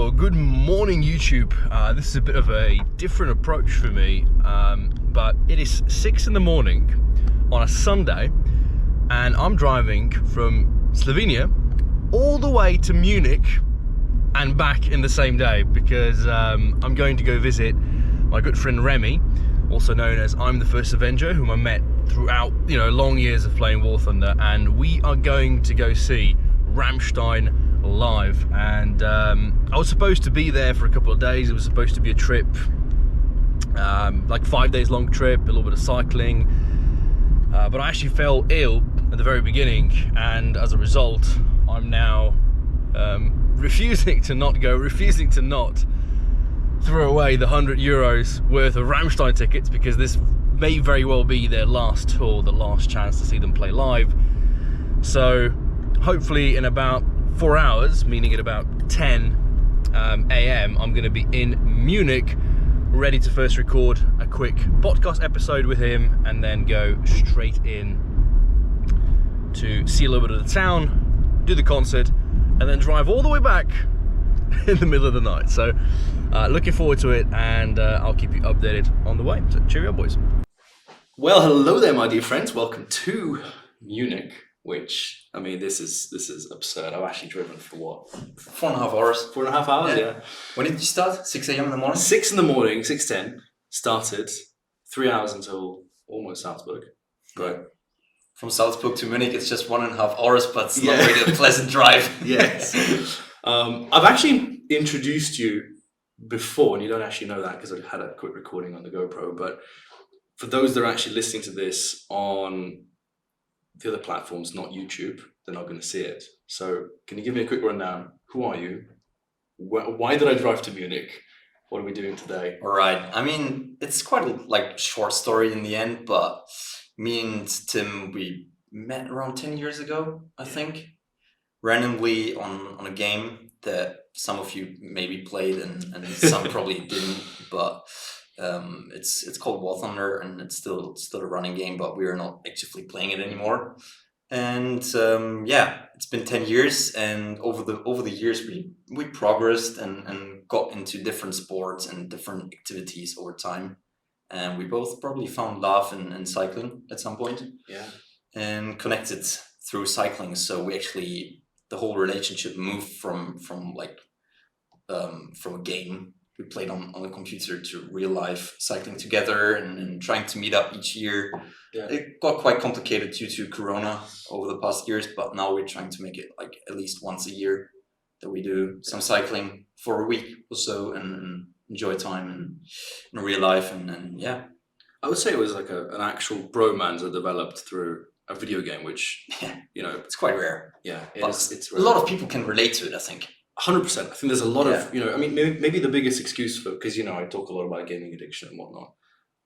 Well, good morning YouTube. This is a bit of a different approach for me, but it is 6 in the morning on a Sunday and I'm driving from Slovenia all the way to Munich and back in the same day because I'm going to go visit my good friend Remy, also known as I'm the First Avenger, whom I met throughout long years of playing War Thunder, and we are going to go see Rammstein live. And I was supposed to be there for a couple of days. It was supposed to be a trip, like 5 days long trip, a little bit of cycling, but I actually fell ill at the very beginning, and as a result I'm now refusing to not throw away the €100 worth of Rammstein tickets, because this may very well be their last tour, the last chance to see them play live. So hopefully in about 4 hours, meaning at about 10 a.m, I'm going to be in Munich, ready to first record a quick podcast episode with him and then go straight in to see a little bit of the town, do the concert, and then drive all the way back in the middle of the night. So looking forward to it, and I'll keep you updated on the way. So cheerio, boys. Well, hello there, my dear friends. Welcome to Munich. Which, I mean, this is absurd. I've actually driven for what? 4.5 hours. 4.5 hours, yeah. When did you start? 6 a.m. in the morning? 6 in the morning, 6:10. Started, 3 hours until almost Salzburg. Right. From Salzburg to Munich, it's just 1.5 hours, but it's not really a pleasant drive. Yes. I've actually introduced you before, and you don't actually know that because I had a quick recording on the GoPro, but for those that are actually listening to this on the other platforms, not YouTube, they're not going to see it. So can you give me a quick rundown? Who are you? Why did I drive to Munich? What are we doing today? All right. I mean, it's quite a short story in the end, but me and Tim, we met around 10 years ago, I think, randomly on a game that some of you maybe played and some probably didn't, but it's called War Thunder, and it's still a running game, but we are not actively playing it anymore. And it's been 10 years, and over the years we progressed and got into different sports and different activities over time, and we both probably found love in cycling at some point, and connected through cycling. So we actually, the whole relationship moved from a game we played on the computer to real life cycling together and trying to meet up each year. Yeah. It got quite complicated due to Corona over the past years, but now we're trying to make it at least once a year that we do some cycling for a week or so and enjoy time in real life. And I would say it was like an actual bromance that developed through a video game, which, it's quite rare. Yeah, it's rare. A lot of people can relate to it, I think. 100%. I think there's a lot of, I mean, maybe the biggest excuse for, because, I talk a lot about gaming addiction and whatnot.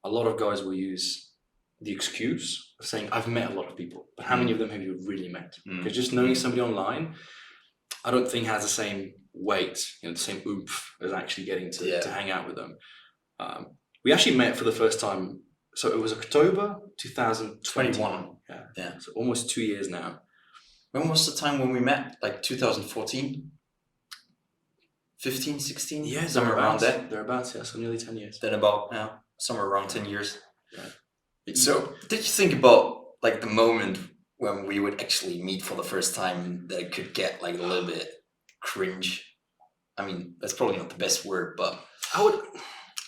A lot of guys will use the excuse of saying, I've met a lot of people, but how many of them have you really met? Because just knowing somebody online, I don't think has the same weight, the same oomph as actually getting to hang out with them. We actually met for the first time, so it was October 2021. Yeah. So almost 2 years now. When was the time when we met? 2014? 15, 16? Yeah, somewhere around there. Thereabouts, so nearly 10 years. Then about, somewhere around 10 years. Yeah. So, did you think about, the moment when we would actually meet for the first time that it could get, a little bit cringe? I mean, that's probably not the best word, but... I would...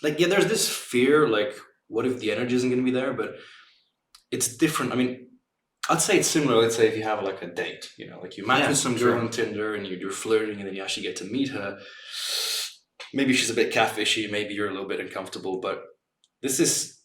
there's this fear, what if the energy isn't going to be there? But it's different. I mean, I'd say it's similar, let's say, if you have a date, you match with some girl on Tinder and you're flirting and then you actually get to meet her. Maybe she's a bit catfishy, maybe you're a little bit uncomfortable, but this is,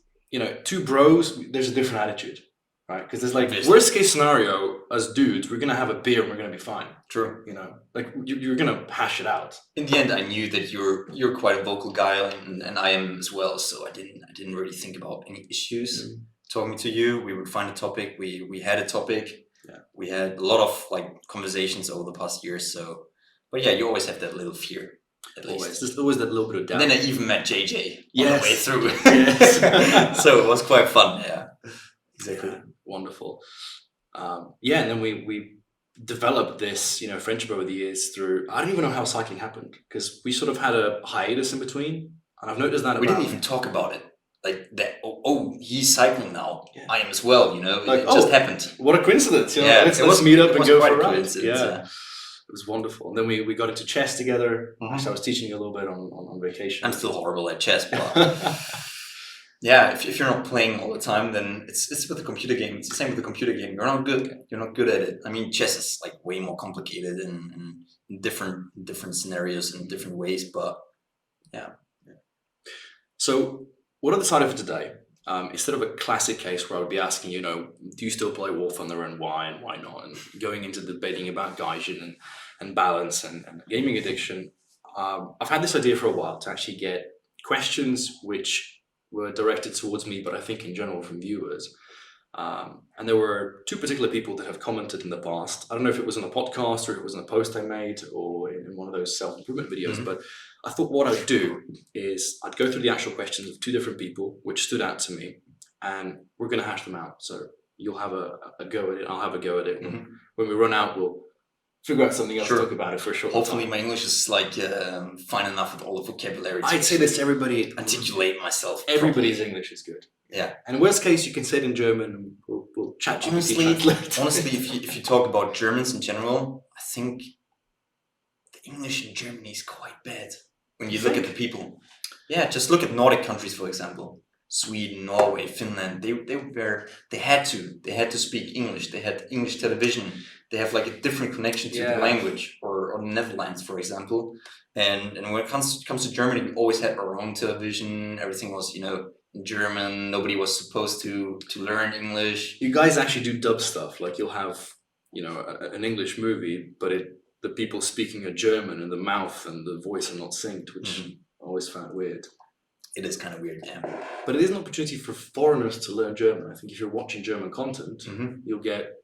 two bros, there's a different attitude, right? Because there's worst case scenario, as dudes, we're going to have a beer and we're going to be fine. True. You're going to hash it out. In the end, I knew that you're quite a vocal guy and I am as well, so I didn't really think about any issues. Talking to you, we would find a topic. We had a topic. Yeah. We had a lot of conversations over the past years. So, but you always have that little fear. At least there's always that little bit of doubt. And then I even met JJ on the way through. Yes. So it was quite fun. Yeah, exactly. Yeah, wonderful. And then we developed this, friendship over the years through, I don't even know how cycling happened, because we sort of had a hiatus in between, and I've noticed that We didn't even talk about it. Like that. Oh, he's cycling now. Yeah. I am as well. Like, it just happened. What a coincidence! Yeah, let's meet up and go for a ride. Yeah. It was wonderful. And then we got into chess together. Actually, I was teaching you a little bit on vacation. I'm still horrible at chess, but yeah, if you're not playing all the time, then it's with the computer game. It's the same with the computer game. You're not good. You're not good at it. I mean, chess is like way more complicated in different scenarios and different ways. But yeah. So what I decided for today, instead of a classic case where I would be asking, do you still play War Thunder and why not, and going into debating about Gaijin and balance and gaming addiction, I've had this idea for a while to actually get questions which were directed towards me, but I think in general from viewers. And there were two particular people that have commented in the past. I don't know if it was on a podcast or if it was on a post I made or in one of those self-improvement videos, but I thought what I'd do is I'd go through the actual questions of two different people which stood out to me, and we're going to hash them out. So you'll have a go at it, I'll have a go at it. And when we run out, we'll figure out something else to talk about it for a short Hopefully time. my English is like fine enough with all the vocabulary. I'd say this to everybody. Articulate myself. Everybody's English is good. Yeah. And worst case, you can say it in German and we'll chat to you. Honestly, if you talk about Germans in general, I think the English in Germany is quite bad. When you look at the people. Yeah, just look at Nordic countries, for example. Sweden, Norway, Finland, they had to speak English. They had English television. They have like a different connection to the language, or Netherlands, for example. And when it comes to Germany, we always had our own television. Everything was, in German. Nobody was supposed to learn English. You guys actually do dub stuff. Like you'll have, an English movie, but the people speaking a German and the mouth and the voice are not synced, which I always found weird. It is kind of weird, yeah. But it is an opportunity for foreigners to learn German. I think if you're watching German content, you'll get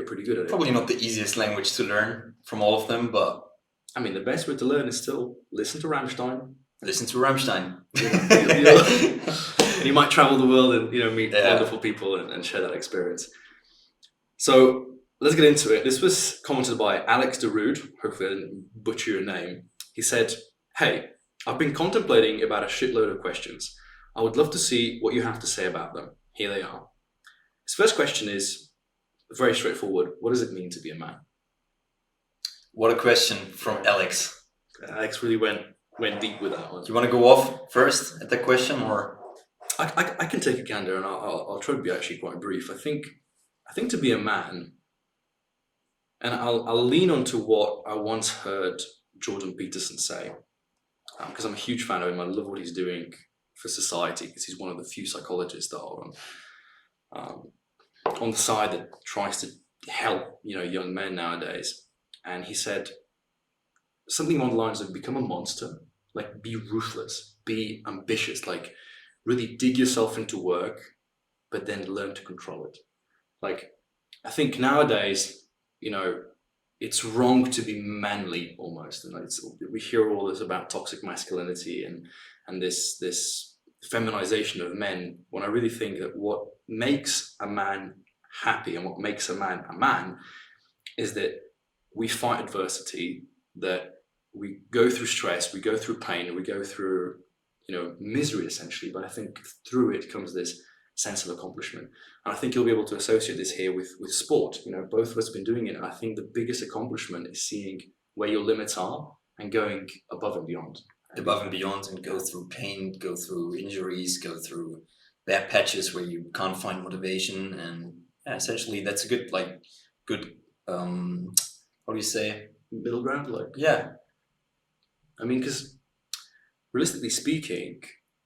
pretty good at it. Probably not the easiest language to learn from all of them, but I mean, the best way to learn is still listen to Rammstein. Listen to Rammstein. And you might travel the world and meet wonderful people and share that experience. So let's get into it. This was commented by Alex de Roode. Hopefully I didn't butcher your name. He said, "Hey, I've been contemplating about a shitload of questions. I would love to see what you have to say about them. Here they are." His first question is very straightforward. What does it mean to be a man? What a question from Alex. Alex really went deep with that one. Do you want to go off first at that question, or? I can take a gander, and I'll try to be actually quite brief. I think to be a man, and I'll lean onto what I once heard Jordan Peterson say, because I'm a huge fan of him. I love what he's doing for society, because he's one of the few psychologists that are on the side that tries to help young men nowadays. And he said something along the lines of become a monster, like be ruthless, be ambitious, like really dig yourself into work, but then learn to control it. Like, I think nowadays, it's wrong to be manly almost. And we hear all this about toxic masculinity and this feminization of men, when I really think that what makes a man happy and what makes a man is that we fight adversity, that we go through stress, we go through pain, we go through misery essentially, but I think through it comes this sense of accomplishment. And I think you'll be able to associate this here with sport. Both of us have been doing it, and I think the biggest accomplishment is seeing where your limits are and going above and beyond. Above and beyond, and go through pain, go through injuries, go through bad patches where you can't find motivation, and essentially that's a good how do you say, middle ground? I mean, because realistically speaking,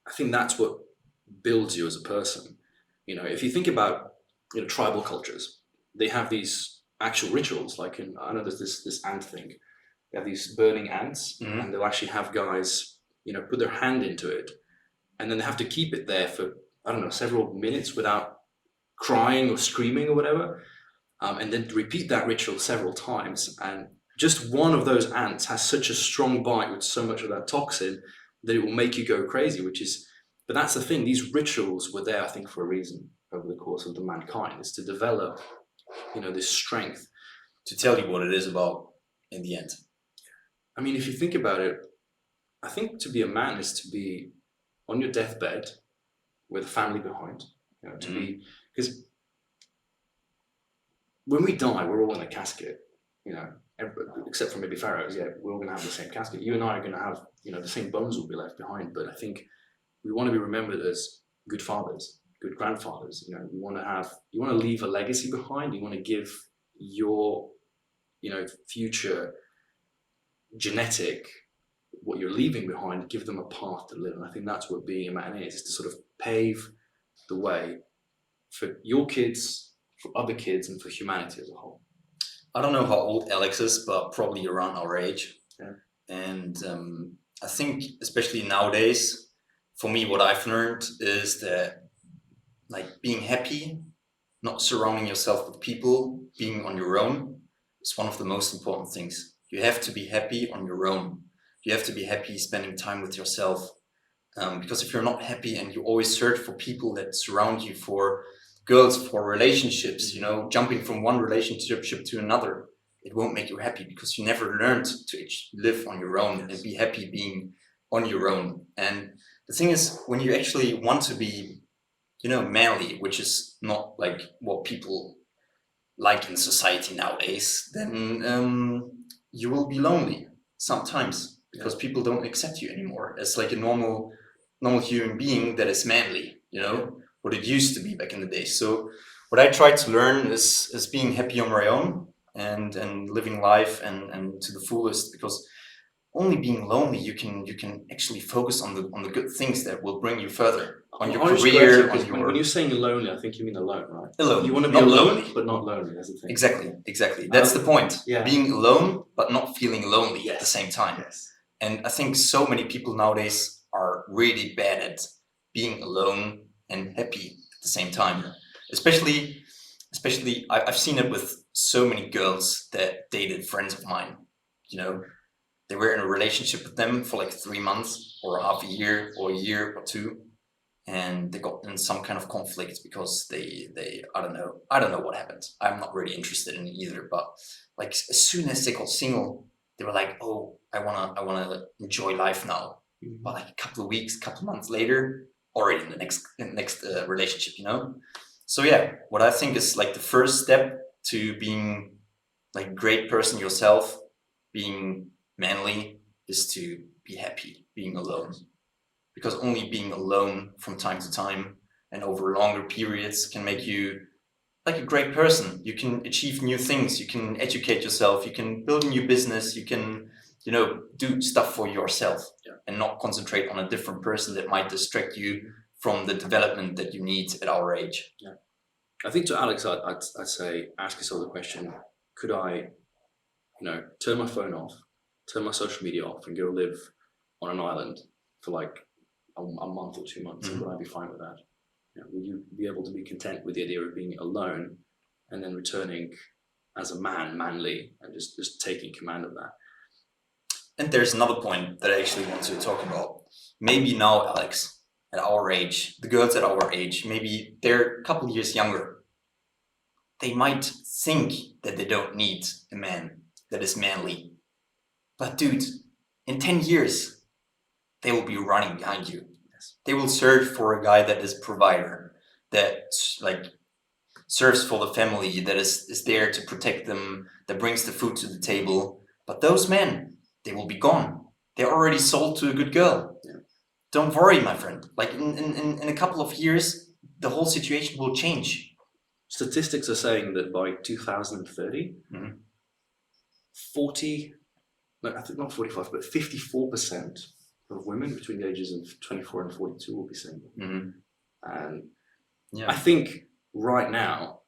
I think that's what builds you as a person. If you think about tribal cultures, they have these actual rituals. Like I know there's this ant thing. They have these burning ants, and they'll actually have guys put their hand into it, and then they have to keep it there for several minutes without crying or screaming or whatever, and then repeat that ritual several times. And just one of those ants has such a strong bite with so much of that toxin that it will make you go crazy, but that's the thing. These rituals were there, I think, for a reason over the course of the mankind, is to develop, this strength. to tell you what it is about in the end. I mean, if you think about it, I think to be a man is to be on your deathbed with a family behind. You know, to be, because when we die, we're all in a casket. You know, except for maybe pharaohs. Yeah, we're all going to have the same casket. You and I are going to have, you know, the same bones will be left behind. But I think we want to be remembered as good fathers, good grandfathers. You know, you want to leave a legacy behind. You want to give your, you know, future genetic, what you're leaving behind, give them a path to live. And I think that's what being a man is to sort of pave the way for your kids, for other kids, and for humanity as a whole. I don't know how old Alex is, but probably around our age. Yeah. And I think, especially nowadays, for me, what I've learned is that, like, being happy, not surrounding yourself with people, being on your own, is one of the most important things. You have to be happy on your own. You have to be happy spending time with yourself. Because if you're not happy and you always search for people that surround you, for girls, for relationships, you know, jumping from one relationship to another, it won't make you happy because you never learned to live on your own and be happy being on your own. And the thing is, when you actually want to be, you know, manly, which is not like what people like in society nowadays, then you will be lonely sometimes because people don't accept you anymore as like a normal human being that is manly, you know, what it used to be back in the day. So what I try to learn is being happy on my own and living life and to the fullest, because only being lonely you can actually focus on the good things that will bring you further on your career. When you're saying lonely, I think you mean alone, right? Alone. You want to be not alone, lonely. but not lonely. That's the thing. Exactly. That's the point. Yeah. Being alone, but not feeling lonely at the same time. Yes. And I think so many people nowadays are really bad at being alone and happy at the same time. Especially I've seen it with so many girls that dated friends of mine. You know, they were in a relationship with them for like 3 months or half a year or a year or two, and they got in some kind of conflict because they I don't know what happened. I'm not really interested in it either, but like as soon as they got single, they were like, oh, I wanna enjoy life now. But like a couple of weeks, couple of months later, already in the next relationship, you know. So yeah, what I think is like the first step to being like a great person yourself, being manly, is to be happy being alone. Because only being alone from time to time and over longer periods can make you like a great person. You can achieve new things, you can educate yourself, you can build a new business, you can, you know, do stuff for yourself and not concentrate on a different person that might distract you from the development that you need at our age. Yeah. I think to Alex, I'd say, ask yourself the question, could I, you know, turn my phone off, turn my social media off and go live on an island for like a month or 2 months, and would I be fine with that? You know, would you be able to be content with the idea of being alone and then returning as a man, manly, and just taking command of that? And there's another point that I actually want to talk about. Maybe now, Alex, at our age, the girls at our age, maybe they're a couple years younger. They might think that they don't need a man that is manly. But dude, in 10 years, they will be running behind you. They will search for a guy that is provider, that like serves for the family, that is there to protect them, that brings the food to the table. But those men, they will be gone. They're already sold to a good girl. Yeah. Don't worry, my friend. Like in a couple of years, the whole situation will change. Statistics are saying that by 2030, 54% of women between the ages of 24 and 42 will be single. And I think right now,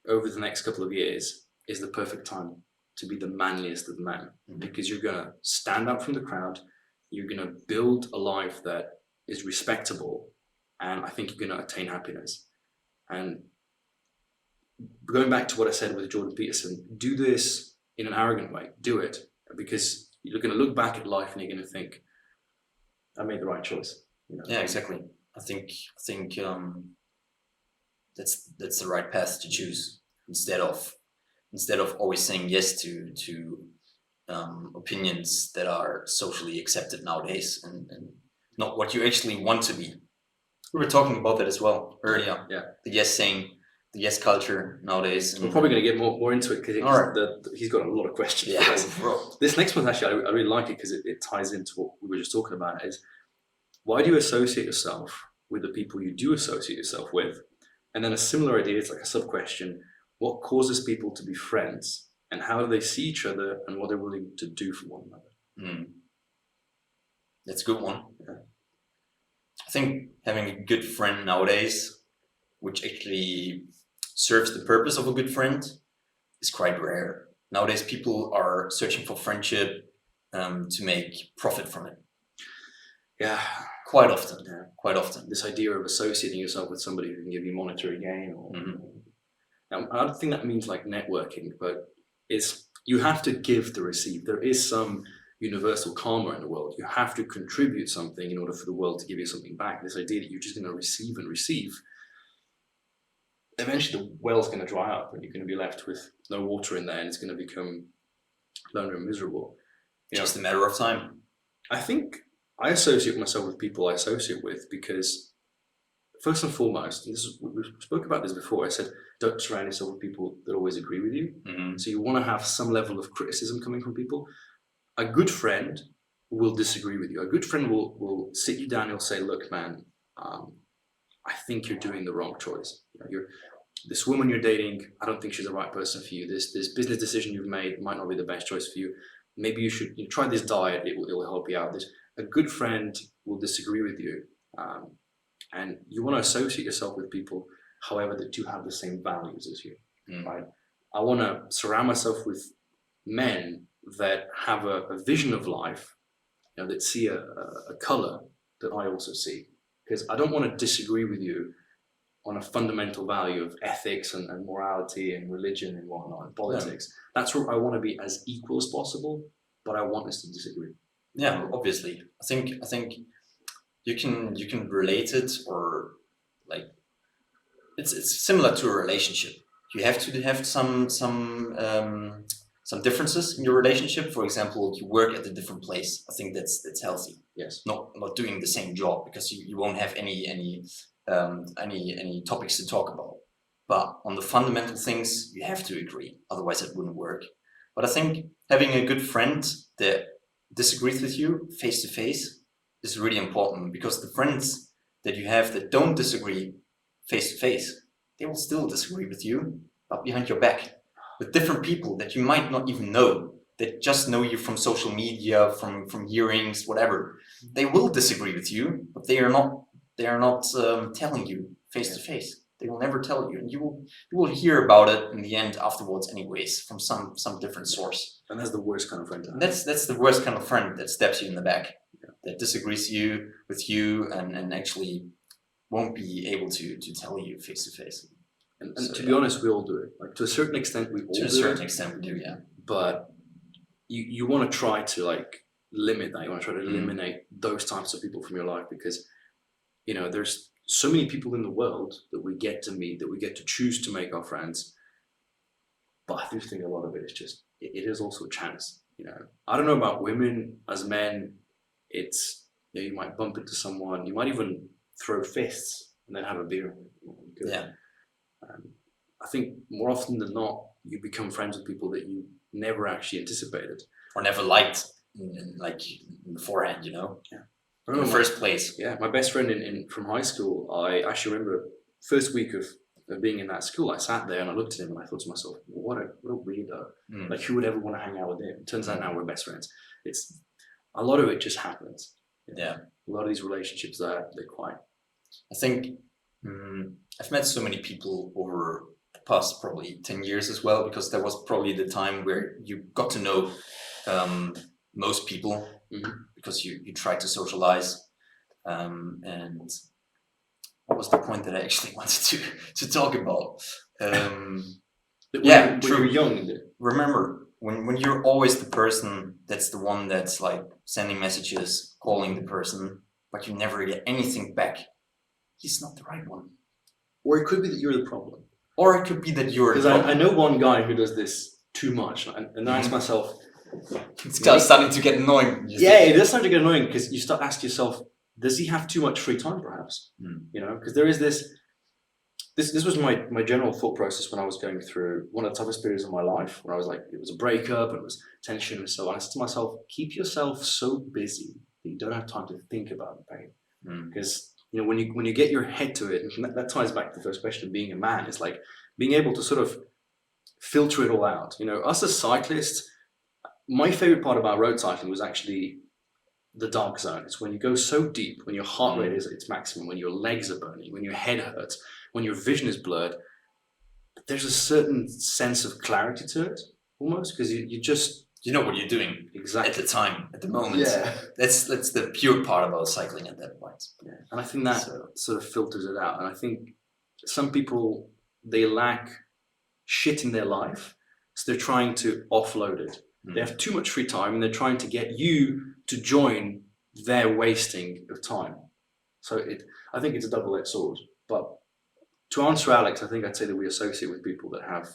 over the next couple of years, is the perfect time to be the manliest of men, because you're going to stand out from the crowd, you're going to build a life that is respectable, and I think you're going to attain happiness. And going back to what I said with Jordan Peterson, do this in an arrogant way. Do it, because you're going to look back at life and you're going to think, I made the right choice. You know? Yeah, exactly. I think that's the right path to choose, instead of instead of always saying yes to opinions that are socially accepted nowadays and not what you actually want to be. We were talking about that as well earlier. Yeah. The yes culture nowadays. And We're probably going to get more into it because he's got a lot of questions. Yeah, for us. This next one, actually, I really like it because it ties into what we were just talking about. Is why do you associate yourself with the people you do associate yourself with? And then a similar idea, it's like a sub-question, what causes people to be friends? And how do they see each other and what they're willing to do for one another? That's a good one. Yeah. I think having a good friend nowadays, which actually serves the purpose of a good friend, is quite rare. Nowadays, people are searching for friendship to make profit from it. Yeah. Quite often. Yeah. Quite often. This idea of associating yourself with somebody who can give you monetary gain. Now, I don't think that means like networking, but you have to give to receive. There is some universal karma in the world. You have to contribute something in order for the world to give you something back. This idea that you're just going to receive and receive, eventually the well's going to dry up and you're going to be left with no water in there and it's going to become lonely and miserable. Just a matter of time. I think I associate myself with people I associate with because first and foremost, we spoke about this before, I said don't surround yourself with people that always agree with you. So you want to have some level of criticism coming from people. A good friend will disagree with you. A good friend will sit you down and he'll say, look, man, I think you're doing the wrong choice. This woman you're dating, I don't think she's the right person for you. This business decision you've made might not be the best choice for you. Maybe you should try this diet. It will help you out. A good friend will disagree with you. And you want to associate yourself with people, however, that do have the same values as you. Right? I want to surround myself with men that have a vision of life, that see a color that I also see. Because I don't want to disagree with you on a fundamental value of ethics and morality and religion and whatnot and politics. Yeah. That's where I want to be as equal as possible, but I want us to disagree. Yeah, obviously. I think you can relate it, or like it's similar to a relationship. You have to have some differences in your relationship. For example, you work at a different place. I think that's healthy. Yes. Not doing the same job, because you won't have any topics to talk about. But on the fundamental things, you have to agree. Otherwise, it wouldn't work. But I think having a good friend that disagrees with you face to face is really important, because the friends that you have that don't disagree face to face, they will still disagree with you, but behind your back, with different people that you might not even know, that just know you from social media, from hearings, whatever. They will disagree with you, but they are not telling you face to face. They will never tell you, and you will hear about it in the end afterwards, anyways, from some different source. And that's the worst kind of friend. That's the worst kind of friend, that stabs you in the back, that disagrees with you, and actually won't be able to tell you face to face. And so, to be honest, we all do it. Like, to a certain extent, we all do it. To a certain extent, we do, yeah. But you want to try to limit that. You want to try to eliminate those types of people from your life, because there's so many people in the world that we get to meet, that we get to choose to make our friends. But I do think a lot of it is just, it is also a chance. I don't know about women. As men, it's, you might bump into someone, you might even throw fists and then have a beer. Yeah. I think more often than not, you become friends with people that you never actually anticipated. Or never liked, in beforehand, Yeah. In the first place. Yeah, my best friend from high school, I actually remember first week of being in that school, I sat there and I looked at him and I thought to myself, what a weirdo. Like, who would ever want to hang out with him? It turns out now we're best friends. It's a lot of it just happens. Yeah. A lot of these relationships, they're quite. I think I've met so many people over the past probably 10 years as well, because that was probably the time where you got to know most people, because you tried to socialize. And what was the point that I actually wanted to talk about? When you were young. Remember, when you're always the person that's the one that's sending messages, calling the person, but you never get anything back, he's not the right one. Or it could be that you're the problem. Or it could be that you're. Because I know one guy who does this too much, and I ask myself, it's kind of starting to get annoying. Yeah, it does start to get annoying because you start asking yourself, does he have too much free time, perhaps? You know, because there is this. This was my general thought process when I was going through one of the toughest periods of my life, where I was like, it was a breakup, and it was tension and so on. I said to myself, keep yourself so busy that you don't have time to think about the pain. Because you know, when you get your head to it, and that ties back to the first question of being a man, it's like being able to sort of filter it all out. You know, us as cyclists, my favorite part about road cycling was actually the dark zone. It's when you go so deep, when your heart rate is at its maximum, when your legs are burning, when your head hurts, when your vision is blurred. There's a certain sense of clarity to it, almost, because you know what you're doing exactly at the time, at the moment. Yeah, that's the pure part about cycling at that point. Yeah, and I think that sort of filters it out. And I think some people, they lack shit in their life, so they're trying to offload it. They have too much free time, and they're trying to get you to join their wasting of time. So I think it's a double-edged sword. But to answer Alex, I think I'd say that we associate with people that have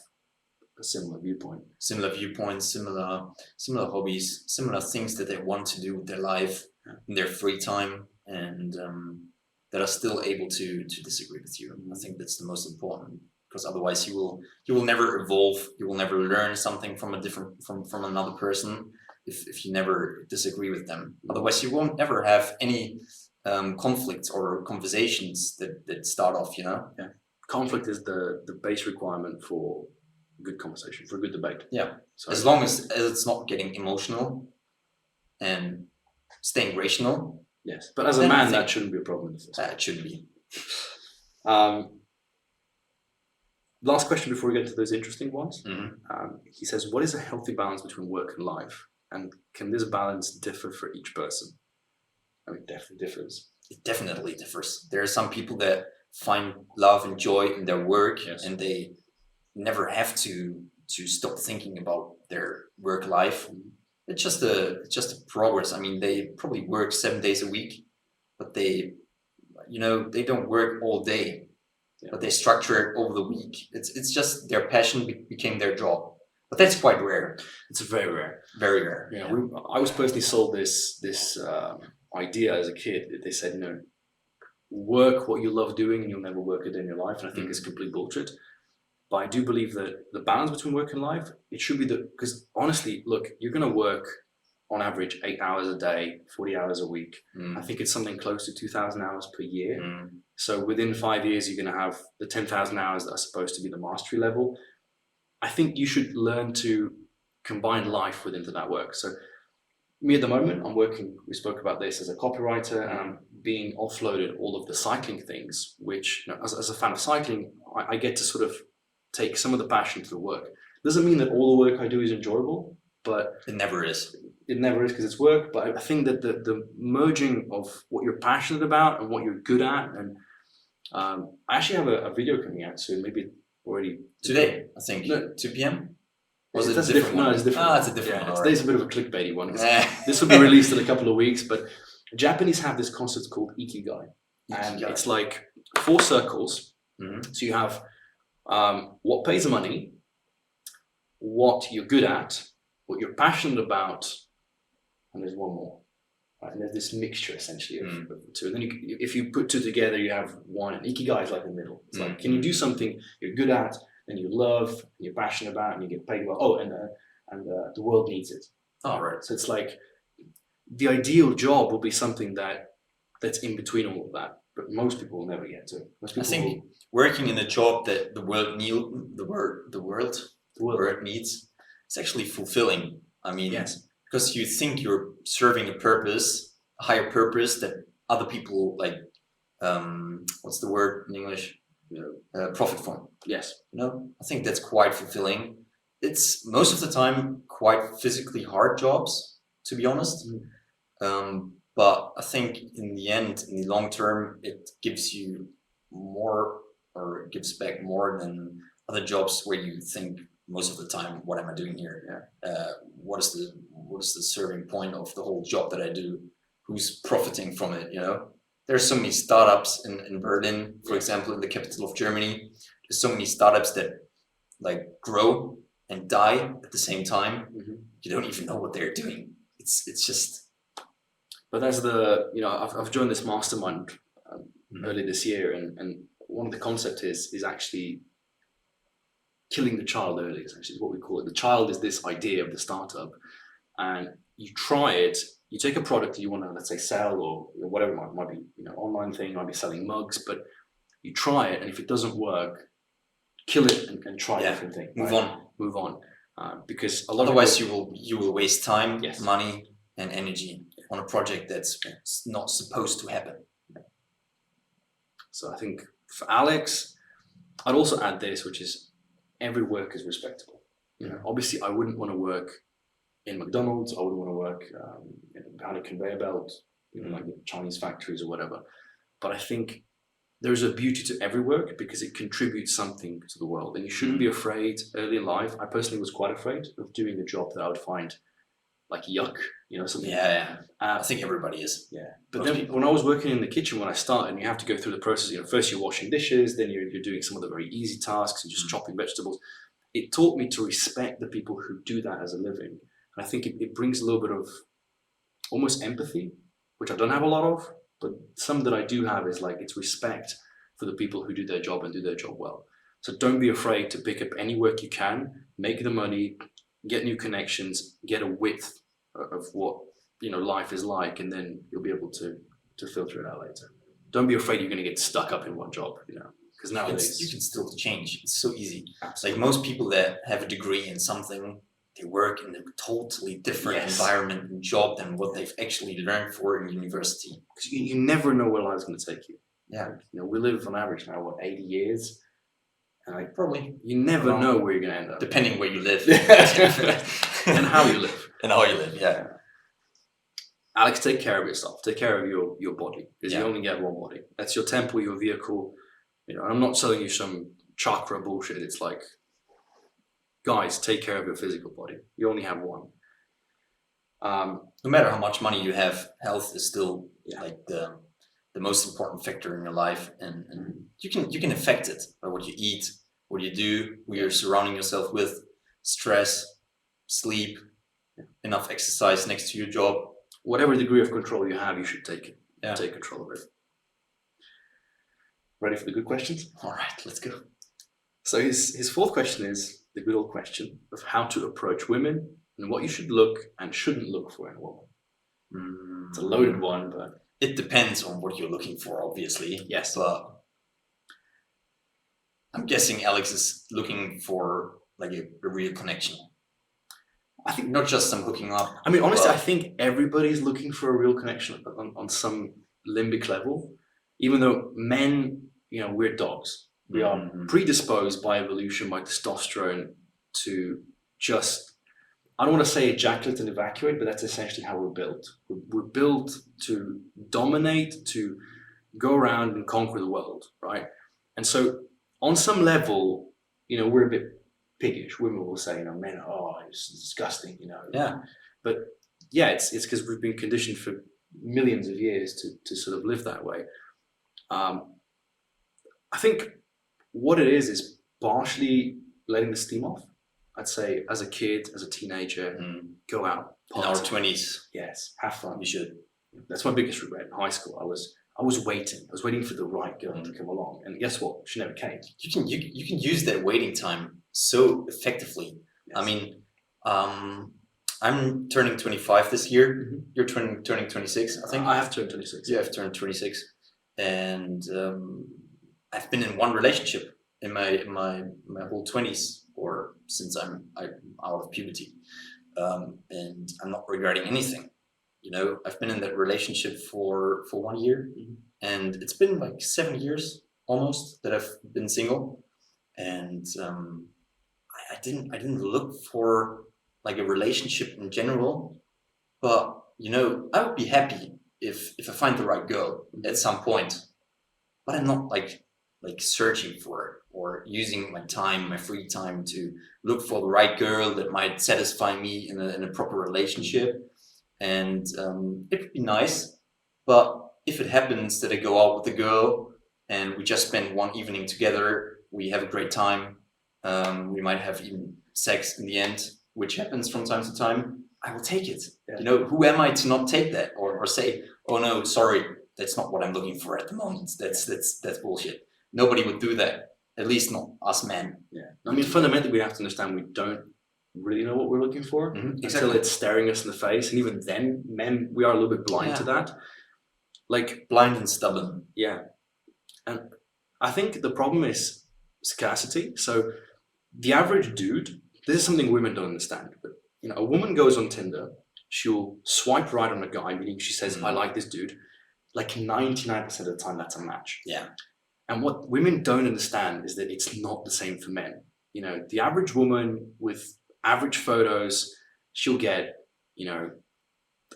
a similar viewpoint. Similar viewpoints, similar hobbies, similar things that they want to do with their life in their free time, and that are still able to disagree with you. I think that's the most important, because otherwise you will never evolve. You will never learn something from from another person if you never disagree with them. Otherwise you won't ever have any conflicts or conversations that start off, you know? Yeah. Conflict is the base requirement for good conversation, for a good debate. Yeah. So as long as it's not getting emotional and staying rational. Yes. But as a man, that shouldn't be a problem. It shouldn't be. Last question before we get to those interesting ones. He says, what is a healthy balance between work and life? And can this balance differ for each person? I mean, it definitely differs. It definitely differs. There are some people that find love and joy in their work, and they never have to stop thinking about their work life. It's just a progress. I mean, they probably work 7 days a week, but they don't work all day, but they structure it over the week. It's just their passion became their job. But that's quite rare. It's very rare. Very rare. Yeah. I was personally sold this idea as a kid. They said, work what you love doing and you'll never work a day in your life. And I think it's complete bullshit. But I do believe that the balance between work and life, it should be because honestly, look, you're going to work on average 8 hours a day, 40 hours a week. I think it's something close to 2,000 hours per year. So within 5 years, you're going to have the 10,000 hours that are supposed to be the mastery level. I think you should learn to combine life within that work. So me at the moment, I'm working, we spoke about this, as a copywriter, and I'm being offloaded all of the cycling things, which, as a fan of cycling, I get to sort of take some of the passion to the work. Doesn't mean that all the work I do is enjoyable, but it never is. It never is because it's work. But I think that the merging of what you're passionate about and what you're good at, and I actually have a video coming out soon, maybe already today, I think. No, 2 p.m. Was it that's a different one? No, it's different. Ah, it's a different one. Today's a bit of a clickbaity one. This will be released in a couple of weeks, but Japanese have this concept called ikigai. And it's like 4 circles. So you have what pays the money, what you're good at, what you're passionate about, and there's one more. Right? And there's this mixture essentially of the two. And then if you put 2 together, you have one. And ikigai is like the middle. It's like, can you do something you're good at, and you love, and you're passionate about, and you get paid well? Oh, and the world needs it. Oh, right. So it's like the ideal job will be something that's in between all of that, but most people will never get to. Most people I think working in a job that the world needs, it's actually fulfilling. I mean, because you think you're serving a purpose, a higher purpose that other people like. What's the word in English? Profit from. Yes. I think that's quite fulfilling. It's most of the time quite physically hard jobs, to be honest. But I think in the end, in the long term, it gives you more, or it gives back more than other jobs where you think most of the time, what am I doing here? What is the serving point of the whole job that I do? Who's profiting from it? There's so many startups in Berlin, for example, in the capital of Germany. there's so many startups that like grow and die at the same time. You don't even know what they're doing. It's just. But that's I've joined this mastermind early this year, and one of the concepts is actually killing the child early. Essentially, is what we call it. The child is this idea of the startup, and you try it. You take a product that you want to, let's say, sell or whatever it might be, online thing, might be selling mugs, but you try it, and if it doesn't work, kill it and try a different thing. Move on. Because otherwise you will waste time, Yes. money, and energy on a project that's not supposed to happen. So I think for Alex, I'd also add this, which is every work is respectable. Obviously, I wouldn't want to work in McDonald's. I wouldn't want to work behind a conveyor belt, like Chinese factories or whatever. But I think there's a beauty to every work because it contributes something to the world, and you shouldn't be afraid early in life. I personally was quite afraid of doing a job that I would find like yuck, something. Yeah. I think everybody is. Yeah. But then when I was working in the kitchen, when I started, and you have to go through the process, first you're washing dishes, then you're doing some of the very easy tasks and just chopping vegetables. It taught me to respect the people who do that as a living. And I think it brings a little bit of almost empathy, which I don't have a lot of, but some that I do have is like it's respect for the people who do their job and do their job well. So don't be afraid to pick up any work you can, make the money, get new connections, get a width of what life is like, and then you'll be able to filter it out later. Don't be afraid you're going to get stuck up in one job, because nowadays you can still change. It's so easy. Absolutely. Like most people that have a degree in something, they work in a totally different environment and job than what they've actually learned for in university. Because you never know where life's going to take you. Yeah. We live on average now, 80 years? And probably. You never know where you're going to end up. Depending where you live. And how you live. Yeah. Alex, take care of yourself. Take care of your body. Because you only get one body. That's your temple, your vehicle. I'm not selling you some chakra bullshit. It's like, guys, take care of your physical body. You only have one. No matter how much money you have, health is still like the most important factor in your life, and you can affect it by what you eat, what you do, what you're surrounding yourself with, stress, sleep, enough exercise next to your job. Whatever degree of control you have, you should take it. Yeah. Take control of it. Ready for the good questions? All right, let's go. So his fourth question is the good old question of how to approach women and what you should look and shouldn't look for in a woman. It's a loaded one, but it depends on what you're looking for, obviously. Yes. But I'm guessing Alex is looking for like a real connection. I think not just some hooking up. I mean, honestly, I think everybody's looking for a real connection on some limbic level. Even though men, we're dogs. We are predisposed by evolution, by testosterone, to just, I don't want to say ejaculate and evacuate, but that's essentially how we're built. We're built to dominate, to go around and conquer the world, right? And so on some level, we're a bit piggish. Women will say, men, it's disgusting, Yeah. But yeah, it's because we've been conditioned for millions of years to sort of live that way. I think what it is partially letting the steam off. I'd say as a kid, as a teenager, go out. In our 20s. Yes, have fun. You should. That's my biggest regret in high school. I was waiting. I was waiting for the right girl to come along, and guess what? She never came. You can use that waiting time so effectively. Yes. I mean, I'm turning 25 this year. You're turning 26, I think. I have turned 26. Yeah, I've turned 26, and I've been in one relationship in my whole 20s, or since I'm out of puberty, and I'm not regretting anything. I've been in that relationship for 1 year, and it's been like 7 years almost that I've been single, and I didn't look for like a relationship in general, but I would be happy if I find the right girl at some point, but I'm not like searching for it or using my free time to look for the right girl that might satisfy me in a proper relationship. And it would be nice, but if it happens that I go out with a girl and we just spend one evening together, we have a great time. We might have even sex in the end, which happens from time to time. I will take it. Yeah. You know, who am I to not take that or say, oh no, sorry, that's not what I'm looking for at the moment. That's bullshit. Nobody would do that. At least not us men. Yeah. I mean, fundamentally, we have to understand we don't really know what we're looking for until it's staring us in the face. And even then, men, we are a little bit blind to that. Like, blind and stubborn. Yeah. And I think the problem is scarcity. So the average dude, this is something women don't understand, but you know, a woman goes on Tinder, she'll swipe right on a guy, meaning she says, I like this dude. Like 99% of the time, that's a match. Yeah. And what women don't understand is that it's not the same for men. You know, the average woman with average photos, she'll get, you know,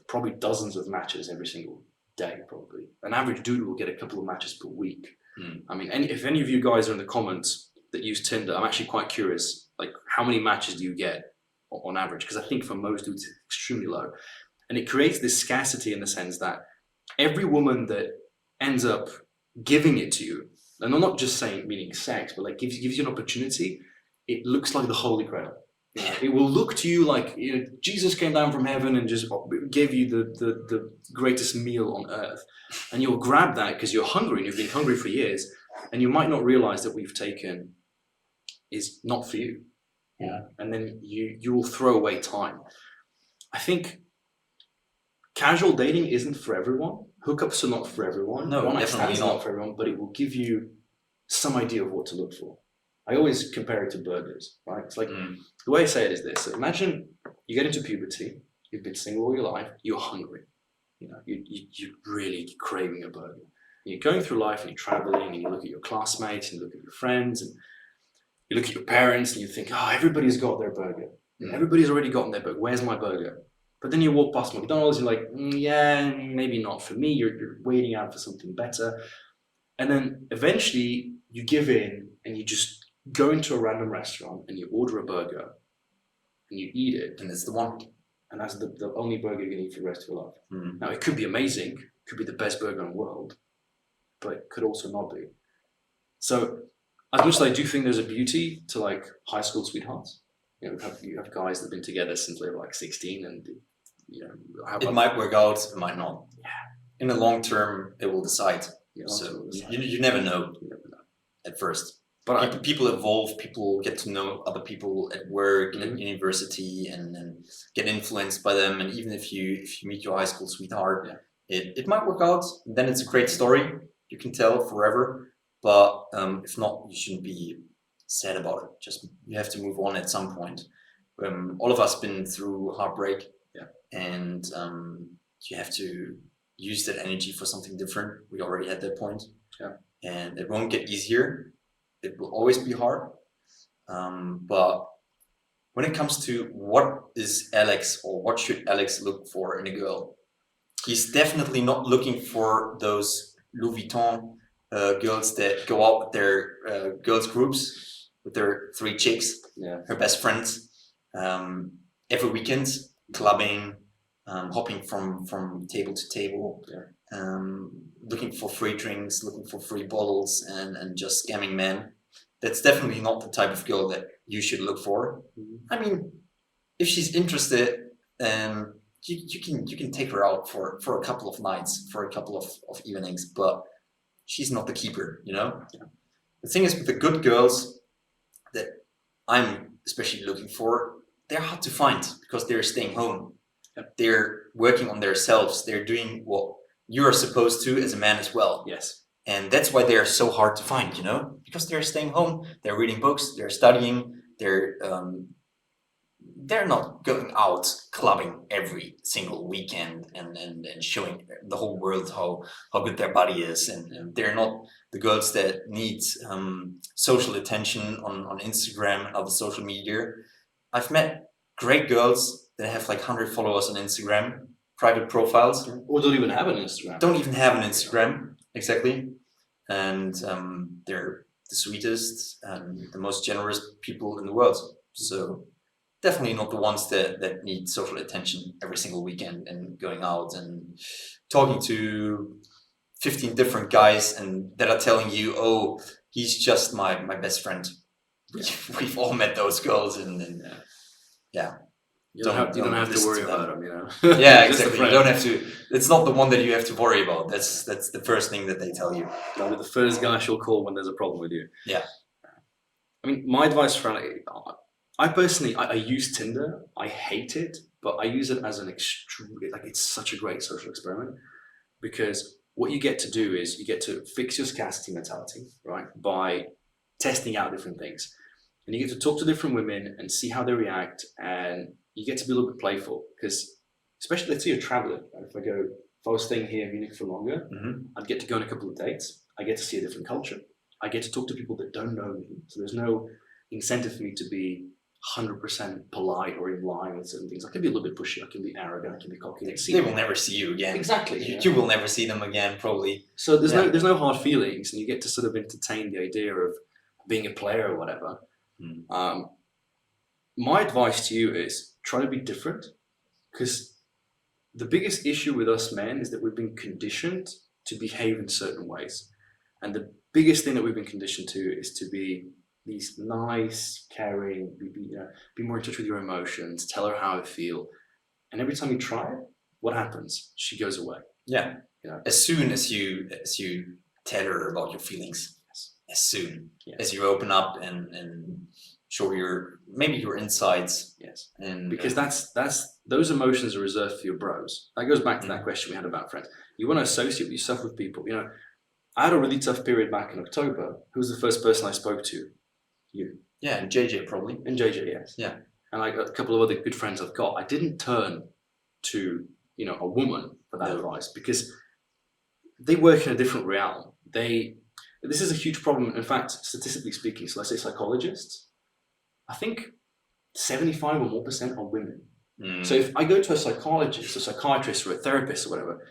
probably dozens of matches every single day, probably. An average dude will get a couple of matches per week. I mean, if any of you guys are in the comments that use Tinder, I'm actually quite curious, like how many matches do you get on average? Because I think for most dudes, it's extremely low. And it creates this scarcity in the sense that every woman that ends up giving it to you, and I'm not just saying meaning sex, but like gives you an opportunity, it looks like the Holy Grail. It will look to you like, you know, Jesus came down from heaven and just gave you the greatest meal on earth. And you'll grab that because you're hungry and you've been hungry for years. And you might not realize that we've taken is not for you. Yeah. And then you will throw away time. I think casual dating isn't for everyone. Hookups are not for everyone. No, One-night definitely stands not. are not for everyone, but it will give you some idea of what to look for. I always compare it to burgers, right? It's like, the way I say it is this. So imagine you get into puberty, you've been single all your life, you're hungry. You know, you're really craving a burger. And you're going through life and you're traveling and you look at your classmates and you look at your friends and you look at your parents and you think, oh, everybody's got their burger. Everybody's already gotten their burger. Where's my burger? But then you walk past McDonald's, you're like, yeah, maybe not for me. You're waiting out for something better. And then eventually you give in and you just go into a random restaurant and you order a burger and you eat it. And it's the one. And that's the only burger you're going to eat for the rest of your life. Now, it could be amazing. It could be the best burger in the world. But it could also not be. So as much as I do think there's a beauty to like high school sweethearts, you know, you have guys that have been together since they were like 16 and, you know, It might work out, it might not. Yeah. In the long term, it will decide. Yeah, So absolutely. you never know You never know. at first. But People evolve, people get to know other people at work, at university, and get influenced by them. And even if you meet your high school sweetheart, it might work out. Then it's a great story. You can tell forever. But if not, you shouldn't be sad about it. Just you have to move on at some point. All of us been through heartbreak, and you have to use that energy for something different. We already had that point, and it won't get easier. It will always be hard. But when it comes to what is Alex or what should Alex look for in a girl, he's definitely not looking for those Louis Vuitton girls that go out with their girls groups with their 3 chicks, her best friends, every weekend, clubbing, hopping from table to table, looking for free drinks, looking for free bottles, and just scamming men. That's definitely not the type of girl that you should look for. I mean, if she's interested, you can take her out for a couple of nights, for a couple of evenings, but she's not the keeper, you know? The thing is with the good girls that I'm especially looking for, they're hard to find because they're staying home. They're working on themselves. They're doing what you're supposed to as a man as well. Yes. And that's why they're so hard to find, you know, because they're staying home, they're reading books, they're studying, they're not going out clubbing every single weekend and showing the whole world how good their body is. And they're not the girls that need social attention on Instagram and other social media. I've met great girls that have like 100 followers on Instagram, private profiles. Or don't even have an Instagram. Don't even have an Instagram, exactly. And they're the sweetest and the most generous people in the world. So definitely not the ones that need social attention every single weekend and going out and talking to 15 different guys and that are telling you, oh, he's just my best friend. We've all met those girls, and yeah. You don't have to listen worry to them. about them, you know. Yeah, Just a exactly. You friend. don't have to. It's not the one that you have to worry about. That's the first thing that they tell you. That'll be the first guy she'll call when there's a problem with you. Yeah. I mean, my advice for I personally, I use Tinder. I hate it, but I use it as an it's such a great social experiment, because what you get to do is you get to fix your scarcity mentality, right? By testing out different things. And you get to talk to different women and see how they react, and you get to be a little bit playful, because especially, let's say you're traveling. Right? If I was staying here in Munich for longer, I'd get to go on a couple of dates. I get to see a different culture. I get to talk to people that don't know me. So there's no incentive for me to be 100% polite or in line with certain things. I can be a little bit pushy. I can be arrogant. I can be cocky. They will never see you again. Exactly. You will never see them again, probably. So there's no hard feelings, and you get to sort of entertain the idea of being a player or whatever. My advice to you is try to be different, because the biggest issue with us men is that we've been conditioned to behave in certain ways. And the biggest thing that we've been conditioned to is to be these nice, caring, be more in touch with your emotions, tell her how I feel. And every time you try it, what happens? She goes away. Yeah. You know? As soon as you tell her about your feelings, as soon as you open up and show maybe your insides. Yes. And because those emotions are reserved for your bros. That goes back to that question we had about friends. You want to associate yourself with people. You know, I had a really tough period back in October. Who was the first person I spoke to? You. Yeah, and JJ probably. And JJ, yes. Yeah. And I got a couple of other good friends I've got. I didn't turn to, a woman for that advice, because they work in a different realm. This is a huge problem. In fact, statistically speaking, so let's say psychologists, I think 75 or more % are women. So if I go to a psychologist, a psychiatrist, or a therapist or whatever,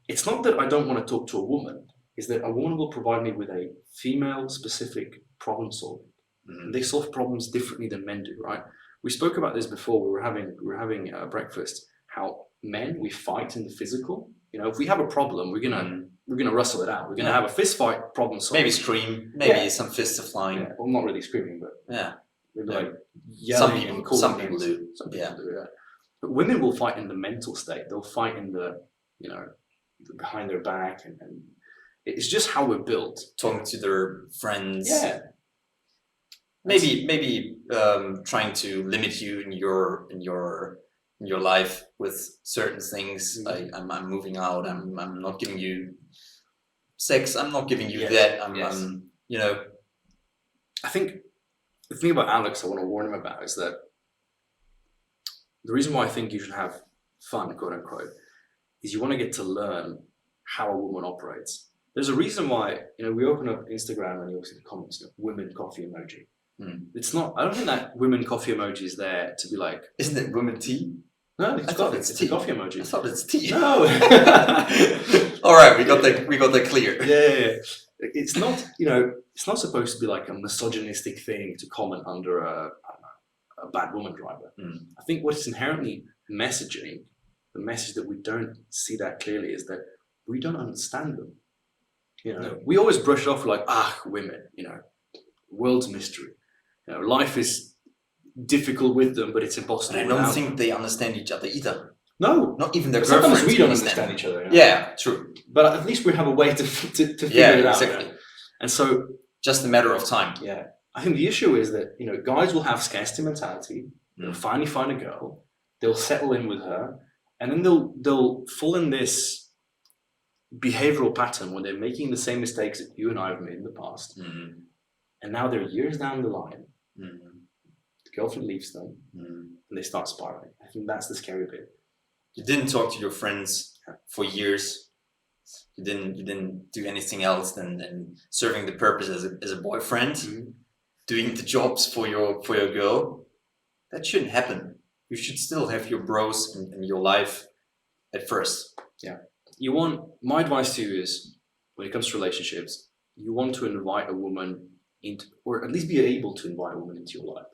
it's not that I don't want to talk to a woman, it's that a woman will provide me with a female-specific problem solving. They solve problems differently than men do, right? We spoke about this before. We were having breakfast. How men, we fight in the physical. If we have a problem, we're gonna wrestle it out. We're gonna have a fist fight, problem solving. Maybe scream. Maybe some fists are flying. Yeah. Well, not really screaming, but maybe like some yelling. people do. Some people do. Yeah. But women will fight in the mental state. They'll fight in the behind their back, and it's just how we're built. Talking to their friends. Yeah. Maybe trying to limit you in your life with certain things. Like I'm moving out. I'm not giving you sex. I'm not giving you that. I think the thing about Alex I want to warn him about is that the reason why I think you should have fun, quote unquote, is you want to get to learn how a woman operates. There's a reason why, we open up Instagram and you'll see the comments, women coffee emoji. It's not, I don't think that women coffee emoji is there to be like... Isn't it women tea? No, it's a coffee emoji. I thought it's tea. No. All right, we got that clear. Yeah. It's not, it's not supposed to be like a misogynistic thing to comment under a bad woman driver. I think what's inherently messaging, the message that we don't see that clearly, is that we don't understand them. We always brush it off like, women, world's mystery. Life is difficult with them, but it's impossible. I don't think they understand each other either. No, not even their girlfriends. Sometimes we don't understand each other. Yeah, true. But at least we have a way to figure it out. Exactly. And so, just a matter of time. Yeah, I think the issue is that guys will have scarcity mentality. They'll finally find a girl. They'll settle in with her, and then they'll fall in this behavioral pattern where they're making the same mistakes that you and I have made in the past. And now they're years down the line. The girlfriend leaves them, and they start spiraling. I think that's the scary bit. You didn't talk to your friends for years. You didn't do anything else than serving the purpose as a boyfriend, doing the jobs for your girl. That shouldn't happen. You should still have your bros in your life at first. Yeah. My advice to you is, when it comes to relationships, you want to invite a woman into, or at least be able to invite a woman into your life.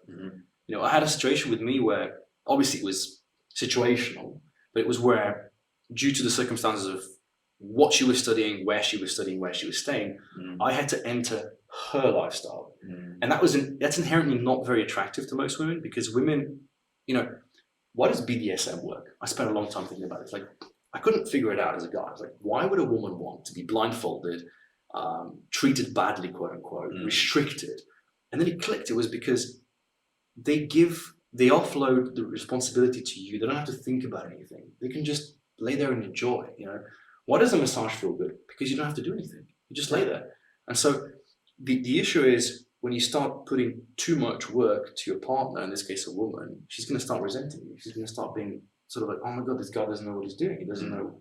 I had a situation with me where obviously it was situational, but it was where, due to the circumstances of what she was studying, where she was studying, where she was staying, I had to enter her lifestyle. And that's inherently not very attractive to most women, because women, why does BDSM work? I spent a long time thinking about it. It's like, I couldn't figure it out as a guy. I was like, why would a woman want to be blindfolded, treated badly, quote unquote, restricted? And then it clicked. It was because they offload the responsibility to you. They don't have to think about anything. They can just lay there and enjoy. Why does a massage feel good? Because you don't have to do anything. You just lay there. And so the issue is, when you start putting too much work to your partner, in this case a woman, she's going to start resenting you. She's going to start being sort of like, oh my God, this guy doesn't know what he's doing. He doesn't know,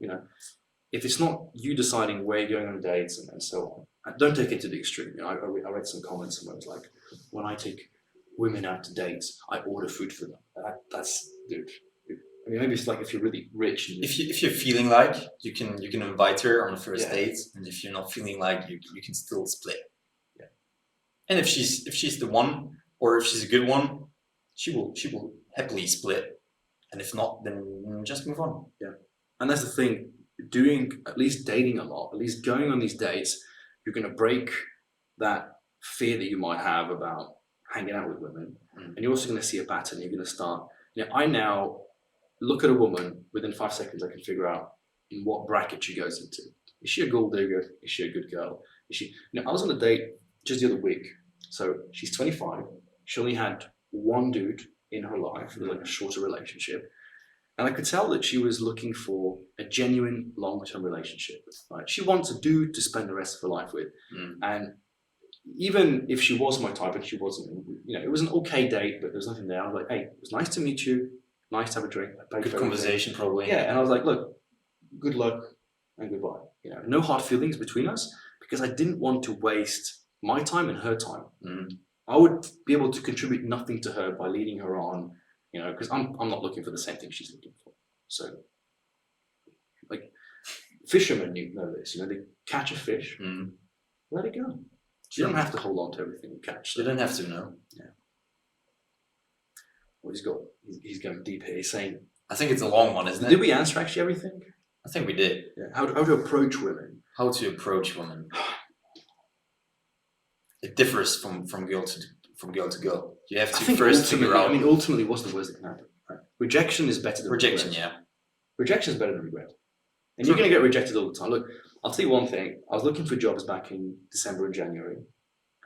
if it's not you deciding where you're going on dates and so on. Don't take it to the extreme. I read some comments and it was like, when I take women out to dates, I order food for them. That's, dude. I mean, maybe it's like if you're really rich. If you're feeling like you can invite her on the first date, and if you're not feeling like you can still split. Yeah. And if she's the one, or if she's a good one, she will happily split. And if not, then just move on. Yeah. And that's the thing. Doing, at least dating a lot, at least going on these dates, you're going to break that fear that you might have about hanging out with women. And you're also going to see a pattern. You're going to start, I now look at a woman, within 5 seconds, I can figure out in what bracket she goes into. Is she a gold digger? Is she a good girl? Is she, I was on a date just the other week. So she's 25. She only had one dude in her life. It was like a shorter relationship. And I could tell that she was looking for a genuine long-term relationship. Right? She wants a dude to spend the rest of her life with. And even if she was my type and she wasn't, it was an okay date, but there was nothing there. I was like, hey, it was nice to meet you. Nice to have a drink. Good conversation, probably. Yeah, and I was like, look, good luck and goodbye. No hard feelings between us, because I didn't want to waste my time and her time. I would be able to contribute nothing to her by leading her on, because I'm not looking for the same thing she's looking for. So, like, fishermen know this. They catch a fish, let it go. You don't have to hold on to everything you catch. You don't have to, no. Yeah. Well, he's going deep here. He's saying, I think it's a long one, isn't it? Did we answer actually everything? I think we did. Yeah. How to approach women? How to approach women. It differs from girl to girl. You have to first figure out. Ultimately, what's the worst that can happen? Right? Rejection is better than rejection. Regret. Yeah. Rejection is better than regret. And you're going to get rejected all the time. Look, I'll tell you one thing. I was looking for jobs back in December and January,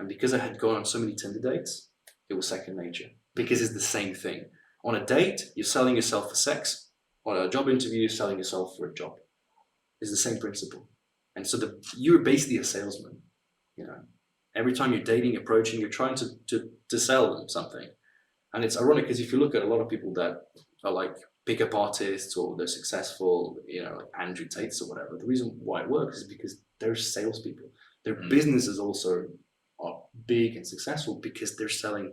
and because I had gone on so many Tinder dates, it was second nature. Because it's the same thing. On a date, you're selling yourself for sex. On a job interview, you're selling yourself for a job. It's the same principle. And so you're basically a salesman. Every time you're dating, approaching, you're trying to sell them something. And it's ironic, because if you look at a lot of people that are like pickup artists, or they're successful, like Andrew Tate's or whatever, the reason why it works is because they're salespeople. Their businesses also are big and successful because they're selling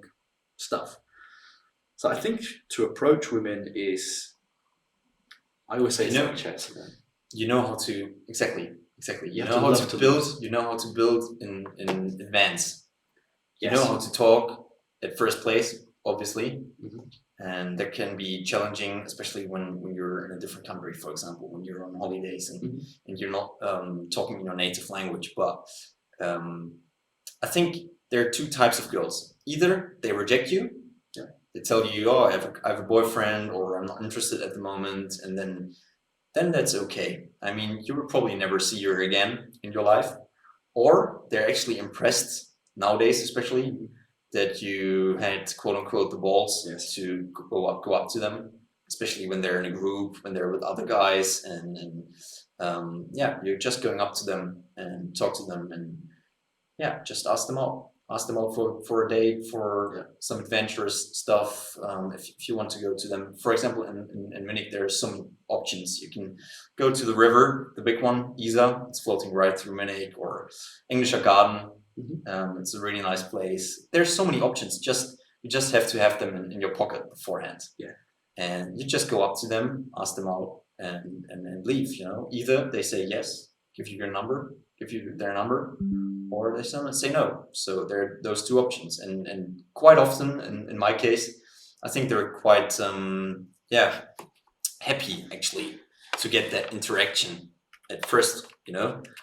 stuff. So I think to approach women is, I always say, it's like chess. You know how to exactly. You know how to build. You know how to build in advance. You know how to talk at first place, obviously, and that can be challenging, especially when you're in a different country. For example, when you're on holidays and you're not talking in your native language. But I think there are two types of girls. Either they reject you. They tell you, oh, I have a boyfriend, or I'm not interested at the moment, and then that's okay. I mean, you will probably never see her again in your life. Or they're actually impressed, nowadays especially, that you had, quote unquote, the balls to go up to them, especially when they're in a group, when they're with other guys, and you're just going up to them and talk to them, and just ask them out. Ask them out for a date, for some adventurous stuff. If you want to go to them, for example, in Munich, there are some options. You can go to the river, the big one, Isar. It's floating right through Munich, or Englischer Garden. It's a really nice place. There's so many options. You just have to have them in your pocket beforehand. Yeah. And you just go up to them, ask them out, and leave. Either they say yes, give you their number, or they say no. So there are those two options, and quite often, in my case, I think they're quite happy actually to get that interaction at first,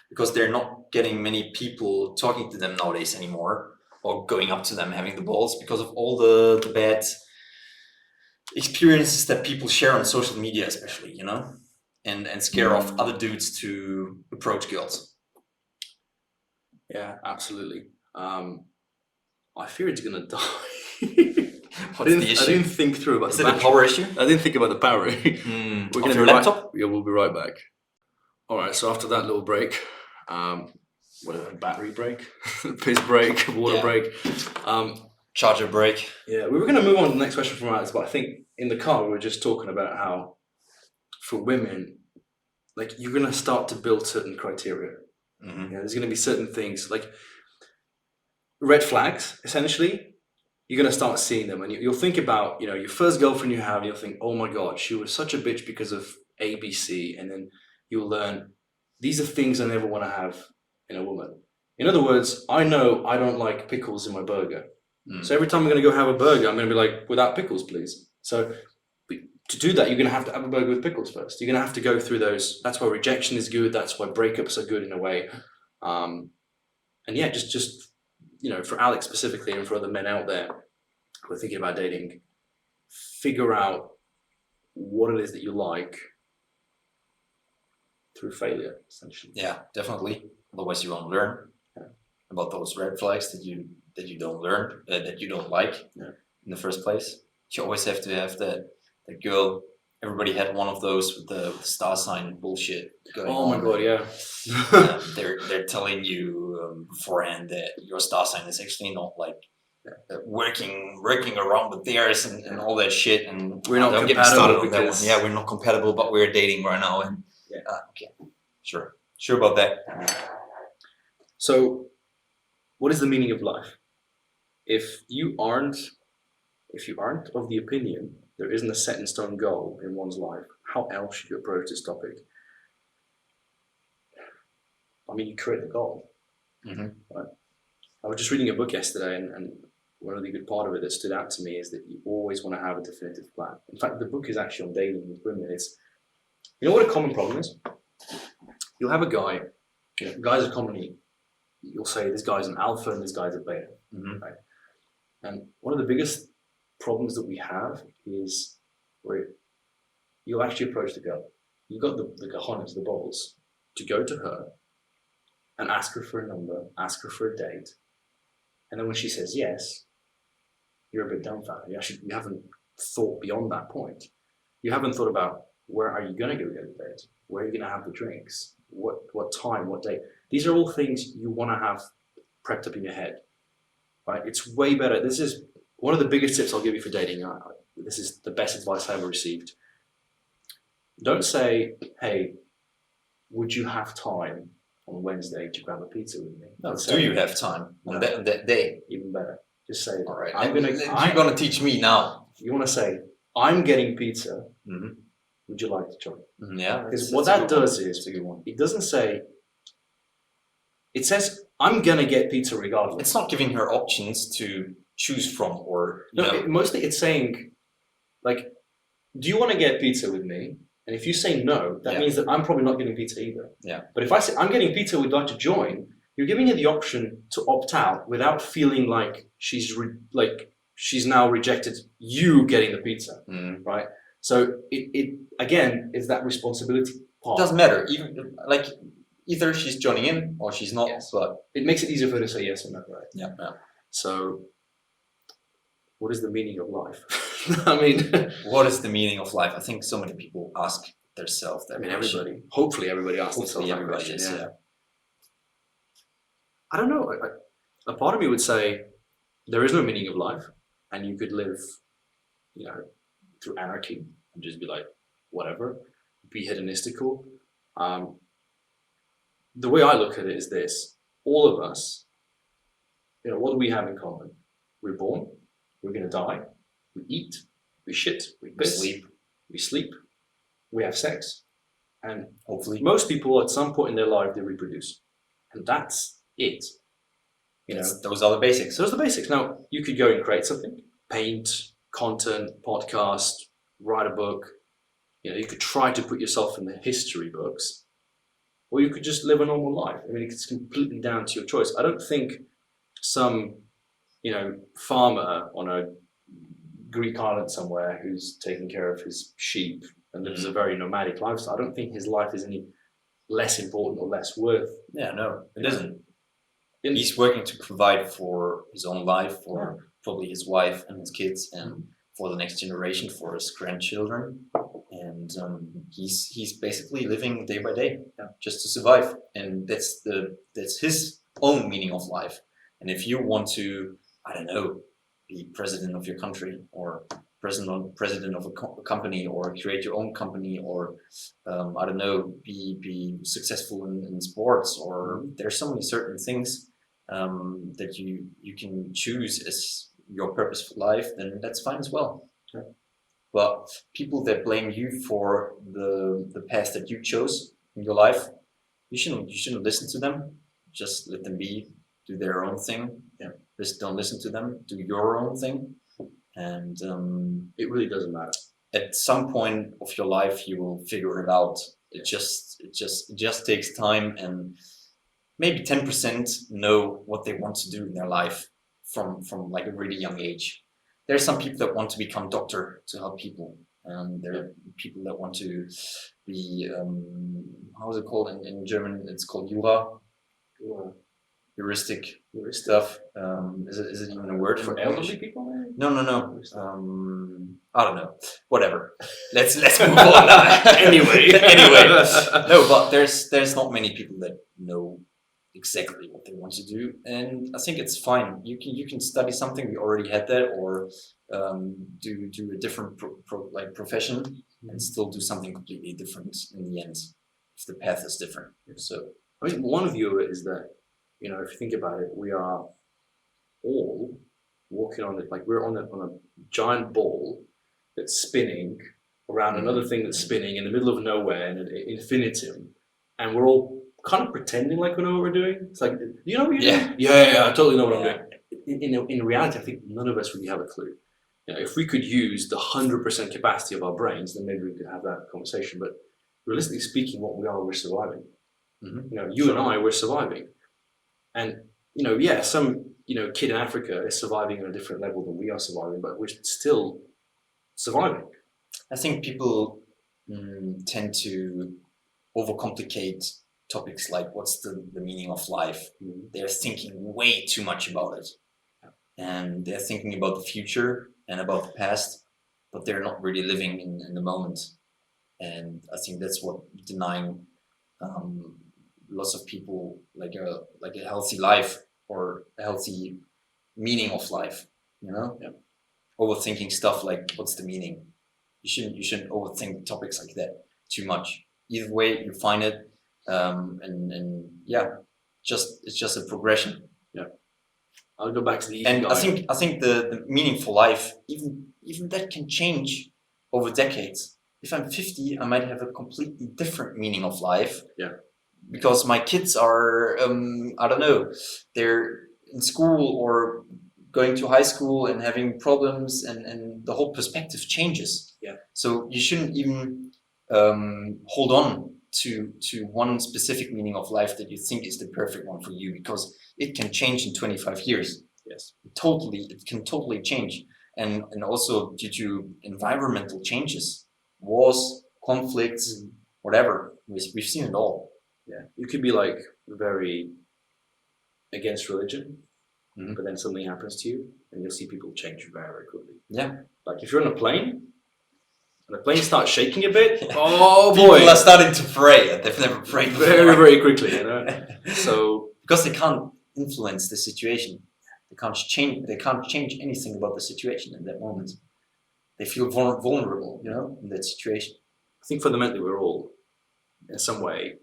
because they're not getting many people talking to them nowadays anymore, or going up to them, having the balls, because of all the bad experiences that people share on social media, especially, and scare off other dudes to approach girls. Yeah, absolutely. I fear it's gonna die. What's the issue? I didn't think through about Is the it a battery. power issue? I didn't think about the battery. Of We're your be laptop? Yeah, we'll be right back. All right. So after that little break, whatever, battery break, piss break, water break. Charger break. Yeah, we were going to move on to the next question from Alex, but I think in the car we were just talking about how for women, like you're going to start to build certain criteria. There's going to be certain things like red flags, essentially. You're going to start seeing them, and you'll think about, your first girlfriend you have, and you'll think, oh my God, she was such a bitch because of A, B, C. And then you'll learn, these are things I never want to have in a woman. In other words, I know I don't like pickles in my burger. So every time I'm going to go have a burger, I'm going to be like, without pickles, please. So to do that, you're going to have a burger with pickles first. You're going to have to go through those. That's why rejection is good. That's why breakups are good in a way. And yeah, just for Alex specifically, and for other men out there who are thinking about dating, figure out what it is that you like through failure, essentially. Yeah, definitely. Otherwise, you won't learn about those red flags that you don't learn, that you don't like in the first place. You always have to have that girl. Everybody had one of those with the star sign bullshit going on. Oh my God, yeah. They're telling you beforehand that your star sign is actually not like working around with theirs and all that shit. And we're not don't get me compatible started on that one. because Yeah, we're not compatible, but we're dating right now. And okay, sure about that. So, what is the meaning of life? If you aren't of the opinion there isn't a set in stone goal in one's life, how else should you approach this topic? I mean, you create the goal. Right? I was just reading a book yesterday, and one really good part of it that stood out to me is that you always want to have a definitive plan. In fact, the book is actually on dating with women. It's, what a common problem is? You'll have a guy, guys are commonly, you'll say this guy's an alpha and this guy's a beta. Right? And one of the biggest problems that we have is where you'll actually approach the girl. You've got the cojones, the balls, to go to her and ask her for a number, ask her for a date. And then when she says yes, you're a bit dumbfounded. You haven't thought beyond that point. You haven't thought about where are you going to go get a date? Where are you going to have the drinks? What time, what date? These are all things you want to have prepped up in your head. Right? It's way better. This is one of the biggest tips I'll give you for dating. This is the best advice I ever received. Don't say, hey, would you have time on Wednesday to grab a pizza with me? No, do you have time on that day? Even better. Just say, all right, you're going to teach me now. You want to say, I'm getting pizza. Would you like to join? Yeah. Because what that does is, it doesn't say, it says, I'm going to get pizza regardless. It's not giving her options to choose from, or mostly it's saying, like, do you want to get pizza with me? And if you say no, that means that I'm probably not getting pizza either. Yeah. But if I say I'm getting pizza, would you like to join? You're giving her the option to opt out without feeling like she's now rejected you getting the pizza, right? So it again is that responsibility part. It doesn't matter, even like either she's joining in or she's not. Yes. But it makes it easier for her to say yes or no, right? Yeah. So, what is the meaning of life? I mean, what is the meaning of life? I think so many people ask themselves that. Everybody. Hopefully, everybody asks themselves that question. Yeah. I don't know. A part of me would say there is no meaning of life, and you could live, through anarchy and just be like, whatever, be hedonistical. The way I look at it is this: all of us, what do we have in common? We're born. We're going to die. We eat. We shit. We piss. We sleep. We have sex, and hopefully, most people at some point in their life they reproduce, and that's it. Those are the basics. Those are the basics. Now you could go and create something, paint, content, podcast, write a book. You could try to put yourself in the history books, or you could just live a normal life. I mean, it's completely down to your choice. I don't think some, farmer on a Greek island somewhere who's taking care of his sheep and lives a very nomadic lifestyle, I don't think his life is any less important or less worth. Yeah, no, it isn't. He's working to provide for his own life, for probably his wife and his kids, and for the next generation, for his grandchildren. And he's basically living day by day, just to survive. And that's his own meaning of life. And if you want to, I don't know, be president of your country, or president of a company, or create your own company, or I don't know, be successful in sports, or there's so many certain things that you can choose as your purpose for life, then that's fine as well. Yeah. But people that blame you for the path that you chose in your life, you shouldn't listen to them. Just let them do their own thing. Yeah. Just don't listen to them. Do your own thing. And it really doesn't matter. At some point of your life, you will figure it out. It just takes time, and maybe 10% know what they want to do in their life from like a really young age. There are some people that want to become doctor to help people, and there are people that want to be how is it called in German? It's called Jura. Heuristic stuff. Is it even a word for elderly people? No. I don't know. Whatever. Let's move on now. Anyway. No, but there's not many people that know exactly what they want to do, and I think it's fine. You can study something. We already had that, or do a different profession and still do something completely different in the end if the path is different. So I mean, one view of it is that, if you think about it, we are all walking on it, like we're on a giant ball that's spinning around another thing that's spinning in the middle of nowhere in an infinitum, and we're all kind of pretending like we know what we're doing. It's like, you know what you're doing? Yeah, I totally know what I'm doing. In reality, I think none of us really have a clue. If we could use the 100% capacity of our brains, then maybe we could have that conversation. But realistically speaking, what we are, we're surviving. You and I, we're surviving. And, some, kid in Africa is surviving on a different level than we are surviving, but we're still surviving. I think people tend to overcomplicate topics like what's the meaning of life. They're thinking way too much about it. And they're thinking about the future and about the past, but they're not really living in the moment. And I think that's what denying lots of people like a healthy life or a healthy meaning of life, overthinking stuff like what's the meaning. You shouldn't overthink topics like that too much. Either way, you find it, it's just a progression. I'll go back to the and guy. I think the meaning for life, even that can change over decades. If I'm 50, I might have a completely different meaning of life. Because my kids are, I don't know, they're in school or going to high school and having problems, and the whole perspective changes. So you shouldn't even hold on to one specific meaning of life that you think is the perfect one for you, because it can change in 25 years. It can totally change. And also due to environmental changes, wars, conflicts, whatever, we've seen it all. You could be like very against religion, but then something happens to you and you'll see people change very, very quickly. Like if you're on a plane and the plane starts shaking a bit, oh boy, people are starting to pray, and they've never prayed before. Very, very quickly, So because they can't influence the situation, they can't change anything about the situation in that moment. They feel vulnerable, in that situation. I think fundamentally we're all, in some way,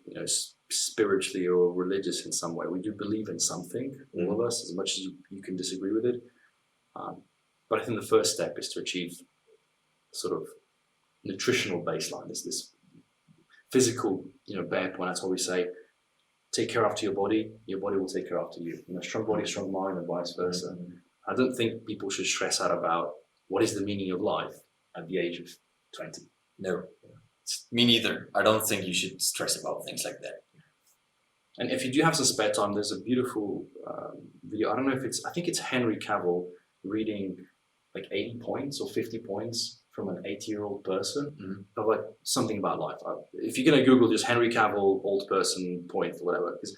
spiritually or religious in some way. We do believe in something, all of us, as much as you can disagree with it. But I think the first step is to achieve sort of nutritional baseline. There's this physical, bare point. That's what we say. Take care after your body will take care after you. Strong body, strong mind, and vice versa. I don't think people should stress out about what is the meaning of life at the age of 20. No, me neither. I don't think you should stress about things like that. And if you do have some spare time, there's a beautiful video. I don't know if I think it's Henry Cavill reading like 80 points or 50 points from an 80-year-old person of like something about life. If you're going to Google just Henry Cavill, old person point or whatever, because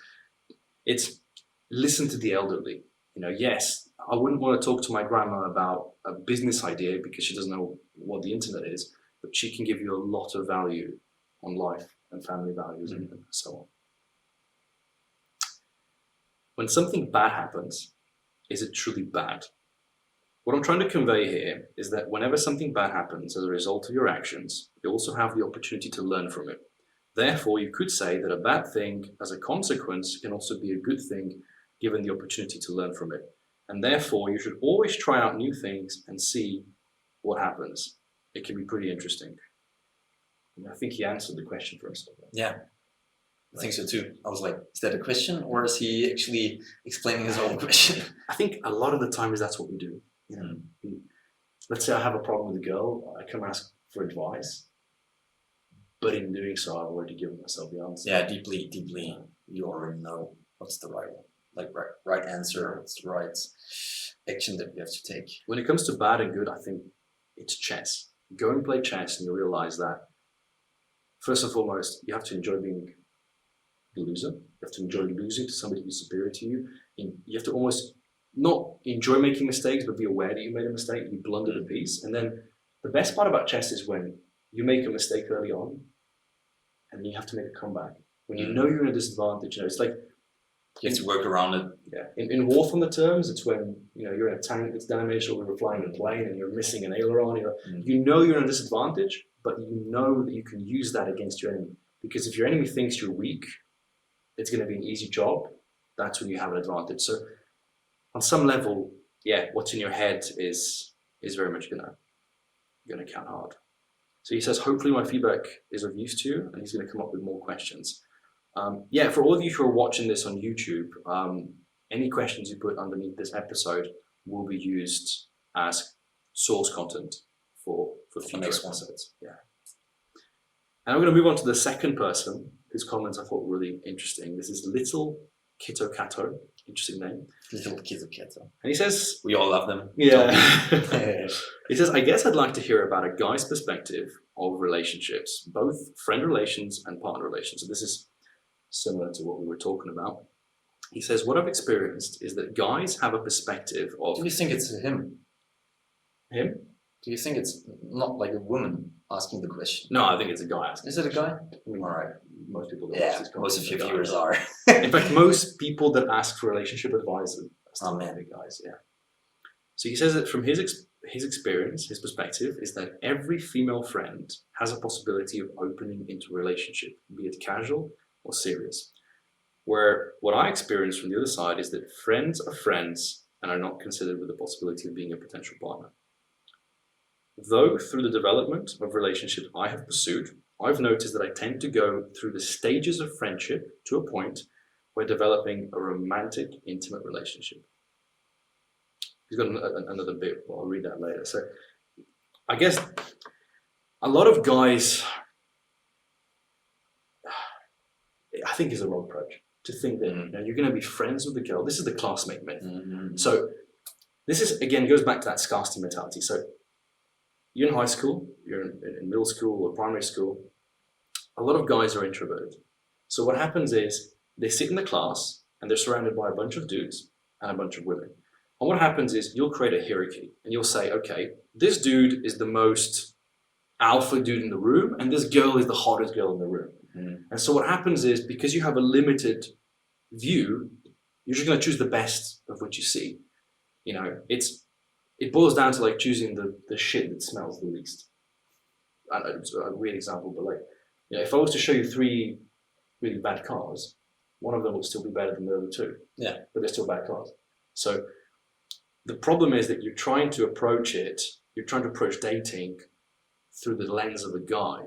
it's listen to the elderly. Yes, I wouldn't want to talk to my grandma about a business idea because she doesn't know what the internet is, but she can give you a lot of value on life and family values and so on. When something bad happens, is it truly bad? What I'm trying to convey here is that whenever something bad happens as a result of your actions, you also have the opportunity to learn from it. Therefore, you could say that a bad thing as a consequence can also be a good thing given the opportunity to learn from it. And therefore, you should always try out new things and see what happens. It can be pretty interesting. And I think he answered the question for us. Yeah, I think so too. I was like, is that a question or is he actually explaining his own question? I think a lot of the time that's what we do. Let's say I have a problem with a girl, I come ask for advice, but in doing so, I've already given myself the answer. Yeah, deeply, you already know what's the right answer, what's the right action that you have to take. When it comes to bad and good, I think it's chess. Go and play chess and you realize that, first and foremost, you have to enjoy being the loser. You have to enjoy losing to somebody who's superior to you. And you have to almost not enjoy making mistakes, but be aware that you made a mistake, you blundered a piece. And then the best part about chess is when you make a mistake early on and you have to make a comeback. When you know you're in a disadvantage, it's like you have to work around it. Yeah. In War Thunder terms, it's when you're in a tank that's damaged, or we were flying a plane and you're missing an aileron. You're in a disadvantage, but you know that you can use that against your enemy. Because if your enemy thinks you're weak, it's going to be an easy job. That's when you have an advantage. So on some level, what's in your head is very much gonna count hard. So he says, hopefully my feedback is of use to you, and he's going to come up with more questions. For all of you who are watching this on YouTube, any questions you put underneath this episode will be used as source content for future episodes. Yeah. And I'm going to move on to the second person whose comments I thought were really interesting. This is little Kitto Katto. Interesting name. Little Kitto. And he says, we all love them. Yeah. He says, I guess I'd like to hear about a guy's perspective of relationships, both friend relations and partner relations. So this is similar to what we were talking about. He says, what I've experienced is that guys have a perspective of... Do you think it's him? Him? Do you think it's not like a woman asking the question? No, I think it's a guy asking. Is it a guy? All right. Most people don't watch this. Most of your viewers are. In fact, most people that ask for relationship advice are guys. Yeah. So he says that from his experience, his perspective is that every female friend has a possibility of opening into a relationship, be it casual or serious. Where what I experience from the other side is that friends are friends and are not considered with the possibility of being a potential partner. Though through the development of relationships I have pursued, I've noticed that I tend to go through the stages of friendship to a point where developing a romantic, intimate relationship. He's got another bit, well, I'll read that later. So I guess a lot of guys, I think is a wrong approach to think that you're going to be friends with the girl. This is the classmate myth. So this is, again, goes back to that scarcity mentality. So you're in high school, you're in middle school or primary school, a lot of guys are introverted. So what happens is they sit in the class and they're surrounded by a bunch of dudes and a bunch of women. And what happens is you'll create a hierarchy and you'll say, okay, this dude is the most alpha dude in the room and this girl is the hottest girl in the room. And so what happens is, because you have a limited view, you're just going to choose the best of what you see. It boils down to like choosing the shit that smells the least. I know it's a weird example, but if I was to show you 3 really bad cars, one of them would still be better than the other 2. Yeah. But they're still bad cars. So the problem is that you're trying to approach dating through the lens of a guy,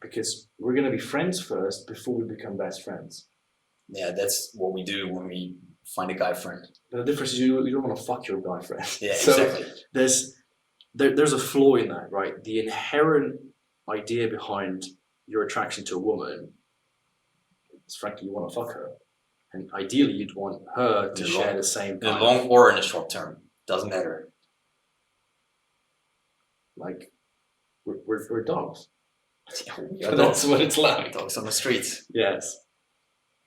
because we're going to be friends first before we become best friends. Yeah, that's what we do when we find a guy friend. But the difference is you don't want to fuck your guy friend. Yeah, so exactly. There's a flaw in that, right? The inherent idea behind your attraction to a woman Because frankly, you want to fuck her. And ideally, you'd want her to share the same In the kind long of, or in the short term, doesn't matter. like, we're dogs. Yeah, That's what it's like. Dogs on the streets. Yes.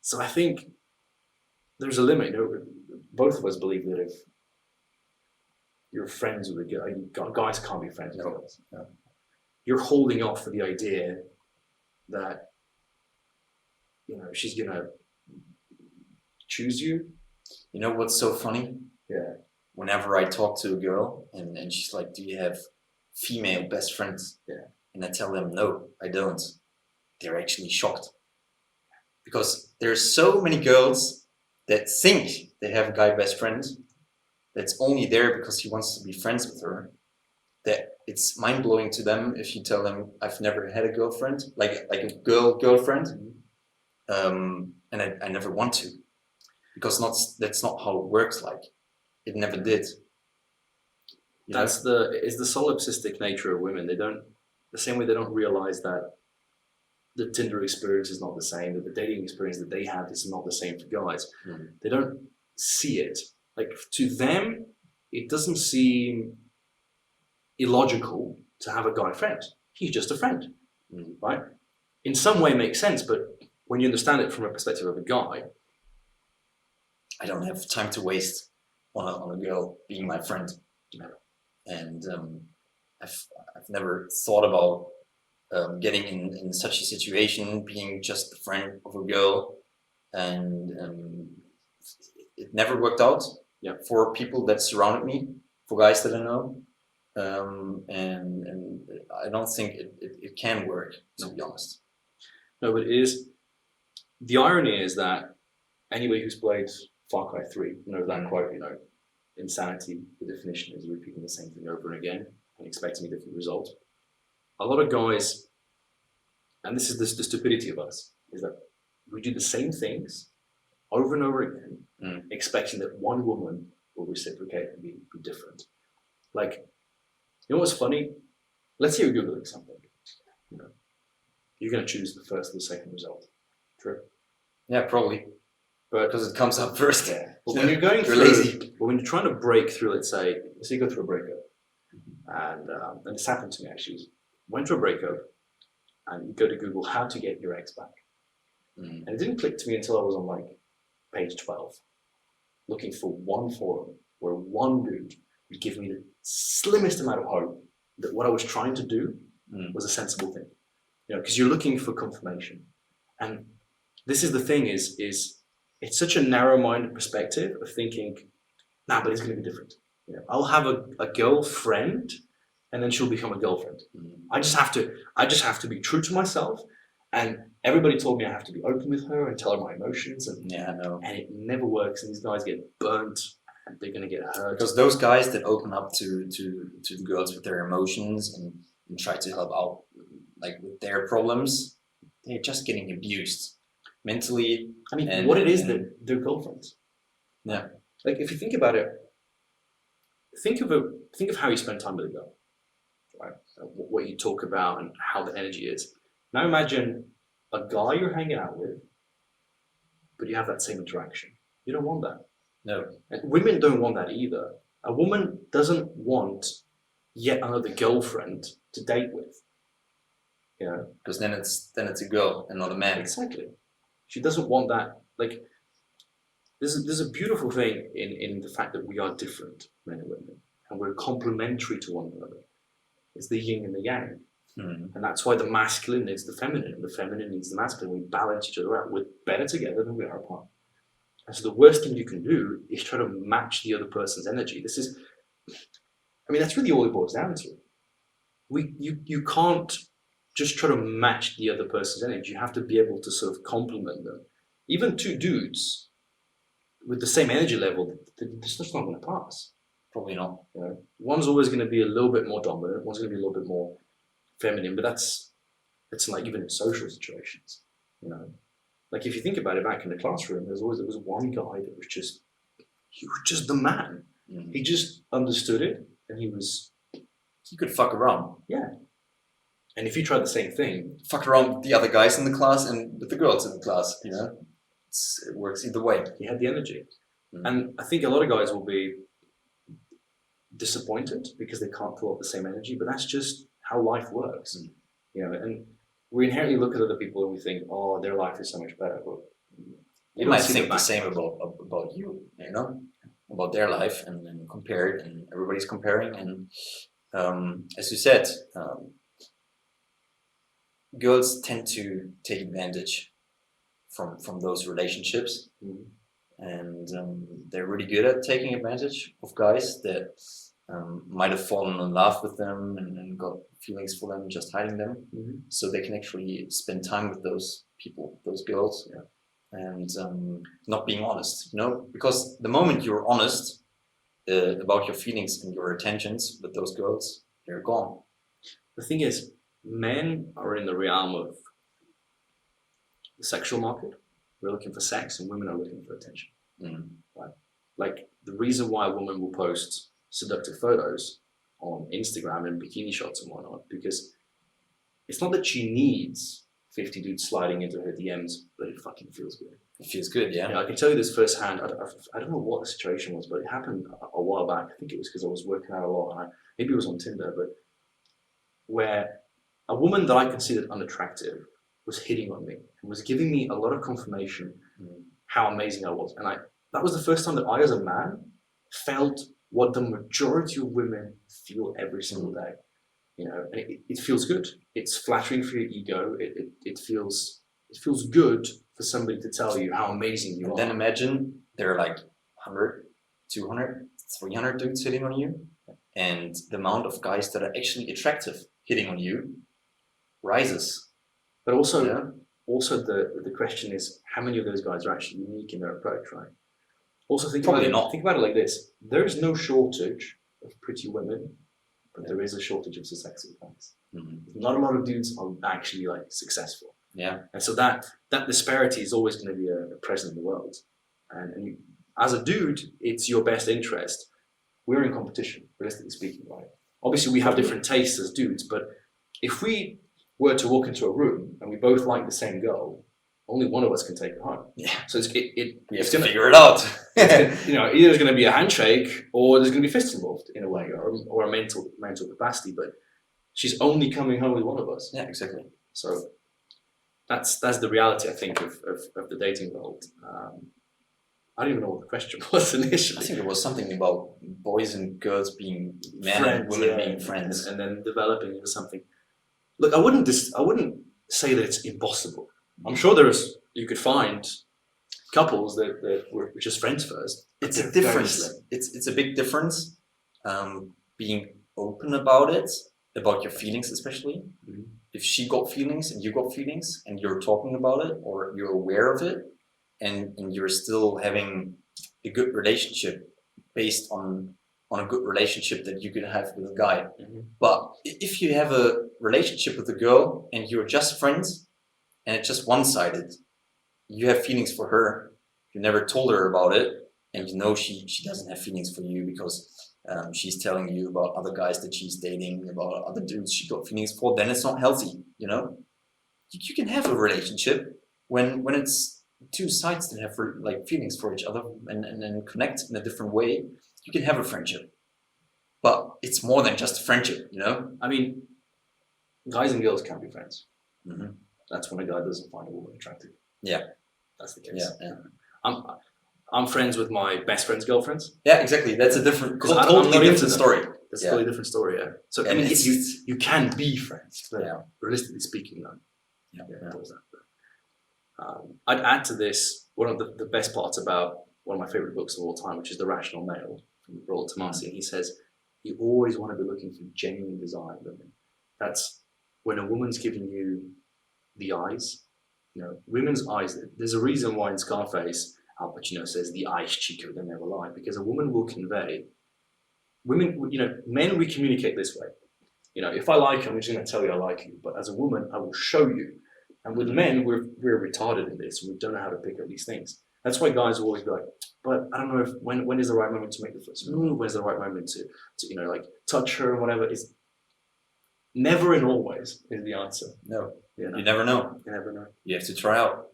So I think there's a limit. Both of us believe that if you're friends with a girl, guys can't be friends with girls. No. You're holding off for the idea that, she's going to choose you. You know what's so funny? Yeah. Whenever I talk to a girl and she's like, do you have female best friends? Yeah. And I tell them, no, I don't. They're actually shocked. Because there's so many girls that think they have a guy best friend that's only there because he wants to be friends with her, that it's mind-blowing to them if you tell them, I've never had a girlfriend, like a girlfriend, and I never want to. Because that's not how it works like. It never did. It's the solipsistic nature of women. The same way they don't realize that the Tinder experience is not the same, that the dating experience that they have is not the same for guys. Mm. They don't see it. Like, to them, it doesn't seem illogical to have a guy friend. He's just a friend, right? In some way it makes sense, but when you understand it from a perspective of a guy, I don't have time to waste on a girl being my friend. And I've never thought about getting in such a situation, being just a friend of a girl, and it never worked out. Yeah. For people that surrounded me, for guys that I know, and I don't think it can work, to be honest. No, but it is. The irony is that anybody who's played Far Cry 3 knows that quote. Insanity. The definition is repeating the same thing over and again and expecting a different result. A lot of guys, and this is the stupidity of us, is that we do the same things over and over again, expecting that one woman will reciprocate and be different. Like, you know what's funny? Let's say you're Googling something. You're going to choose the first or the second result. True? Yeah, probably. But because it comes up first. Yeah. But when you're going through, lazy. But when you're trying to break through, let's say you go through a breakup, and this happened to me actually. Went through a breakup, and you go to Google how to get your ex back, and it didn't click to me until I was on like page 12, looking for one forum where one dude would give me the slimmest amount of hope that what I was trying to do was a sensible thing. Because you're looking for confirmation, and this is the thing is it's such a narrow-minded perspective of thinking, but it's going to be different. I'll have a girlfriend, and then she'll become a girlfriend. I just have to be true to myself, and everybody told me I have to be open with her and tell her my emotions, and and it never works. And these guys get burnt, and they're going to get hurt. Because those guys that open up to the girls with their emotions and try to help out like with their problems, they're just getting abused. Mentally, what it is that they're girlfriends. Yeah. Like, if you think about it, think of how you spend time with a girl, right? What you talk about and how the energy is. Now imagine a guy you're hanging out with, but you have that same interaction. You don't want that. No. And women don't want that either. A woman doesn't want yet another girlfriend to date with. Because then it's a girl and not a man. Exactly. She doesn't want that. Like, there's a beautiful thing in the fact that we are different, men and women, and we're complementary to one another. It's the yin and the yang. And that's why the masculine needs the feminine, and the feminine needs the masculine. We balance each other out. We're better together than we are apart. And so the worst thing you can do is try to match the other person's energy. That's really all it boils down to. You can't just try to match the other person's energy. You have to be able to sort of complement them. Even two dudes with the same energy level, it's just not going to pass. Probably not. One's always going to be a little bit more dominant. One's going to be a little bit more feminine. But it's like even in social situations. Like, if you think about it, back in the classroom, there was one guy that was just the man. He just understood it, and he could fuck around. Yeah. And if you try the same thing, fuck around with the other guys in the class and with the girls in the class, you know? It works either way. you had the energy. And I think a lot of guys will be disappointed because they can't pull up the same energy, but that's just how life works. You know, and we inherently look at other people and we think, oh, their life is so much better. But You might think the same about you, you know, about their life, and then compare it, and everybody's comparing. And as you said, girls tend to take advantage from those relationships, and they're really good at taking advantage of guys that might have fallen in love with them and got feelings for them, just hiding them, so they can actually spend time with those people, those girls, and not being honest, you know, because the moment you're honest about your feelings and your intentions with those girls, they're gone. The thing is, men are in the realm of the sexual market. We're looking for sex, and women are looking for attention. Right? Like the reason why a woman will post seductive photos on Instagram and bikini shots and whatnot, because it's not that she needs 50 dudes sliding into her DMs, but it fucking feels good. It feels good, yeah. You know, I can tell you this firsthand. I don't know what the situation was, but it happened a while back. I think it was because I was working out a lot, and maybe it was on Tinder, but where a woman that I considered unattractive was hitting on me and was giving me a lot of confirmation how amazing I was. And that was the first time that I, as a man, felt what the majority of women feel every single day. You know, and it feels good. It's flattering for your ego. It feels good for somebody to tell you how amazing you are. Then imagine there are like 100, 200, 300 dudes hitting on you, and the amount of guys that are actually attractive hitting on you rises. But also the question is, how many of those guys are actually unique in their approach, right? Also think about it like this. There is no shortage of pretty women, but there is a shortage of successful guys. Not a lot of dudes are actually like successful. Yeah. And so that disparity is always going to be present in the world. And you, as a dude, it's your best interest. We're in competition, realistically speaking, right? Obviously, we have different tastes as dudes, but if we were to walk into a room and we both like the same girl, only one of us can take her home. Yeah. So we have to figure it out. You know, either there's going to be a handshake or there's going to be fists involved in a way, or a mental capacity. But she's only coming home with one of us. Yeah, exactly. So that's the reality, I think, of the dating world. I don't even know what the question was initially. I think it was something about boys and girls being men friends, and women being friends, and then developing into something. Look, I wouldn't say that it's impossible. I'm sure you could find couples that were just friends first. It's a difference. It's a big difference. Being open about it, about your feelings, especially. If she got feelings and you got feelings, and you're talking about it, or you're aware of it, and you're still having a good relationship based on a good relationship that you could have with a guy. But if you have a relationship with a girl and you're just friends and it's just one-sided, you have feelings for her, you never told her about it, and you know she doesn't have feelings for you because she's telling you about other guys that she's dating, about other dudes she got feelings for, then it's not healthy, you know? You can have a relationship when it's two sides that have like feelings for each other and connect in a different way. You can have a friendship, but it's more than just a friendship, you know? I mean, guys and girls can be friends. That's when a guy doesn't find a woman attractive. Yeah. That's the case. Yeah. I'm friends with my best friend's girlfriends. Yeah, exactly. That's a totally different story. That's a totally different story, yeah. So and I mean, you can be friends, but realistically speaking, no. I'd add to this, one of the best parts about one of my favorite books of all time, which is The Rational Male from Roode. And he says, you always want to be looking for genuine desire in women. That's when a woman's giving you the eyes, you know, women's eyes. There's a reason why in Scarface, Al Pacino says the eyes Chico, they never lie, because a woman will convey. Women, you know, men, we communicate this way. You know, if I like you, I'm just going to tell you I like you. But as a woman, I will show you. And with men, we're retarded in this. We don't know how to pick up these things. That's why guys will always be like, but I don't know when is the right moment to make the first move? When's the right moment to you know, like touch her and whatever. never and always is the answer. No, You know, you never know. you never know. You have to try out.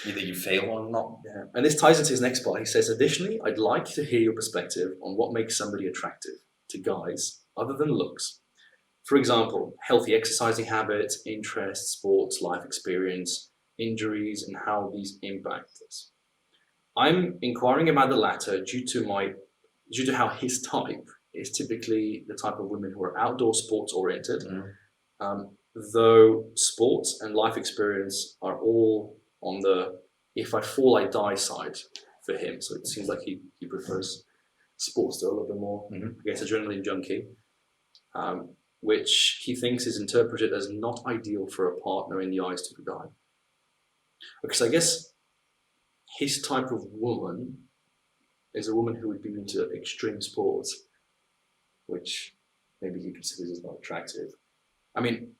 Either you fail or not. Yeah. And this ties into his next part. He says, additionally, I'd like to hear your perspective on what makes somebody attractive to guys other than looks. For example, healthy exercising habits, interests, sports, life experience, injuries, and how these impact us. I'm inquiring about the latter due to how his type is typically the type of women who are outdoor sports oriented, though sports and life experience are all on the if I fall I die side for him. So it seems like he prefers sports to a little bit more. I guess adrenaline junkie, which he thinks is interpreted as not ideal for a partner in the eyes of a guy. Because I guess his type of woman is a woman who would be into extreme sports, which maybe he considers as not attractive. I mean,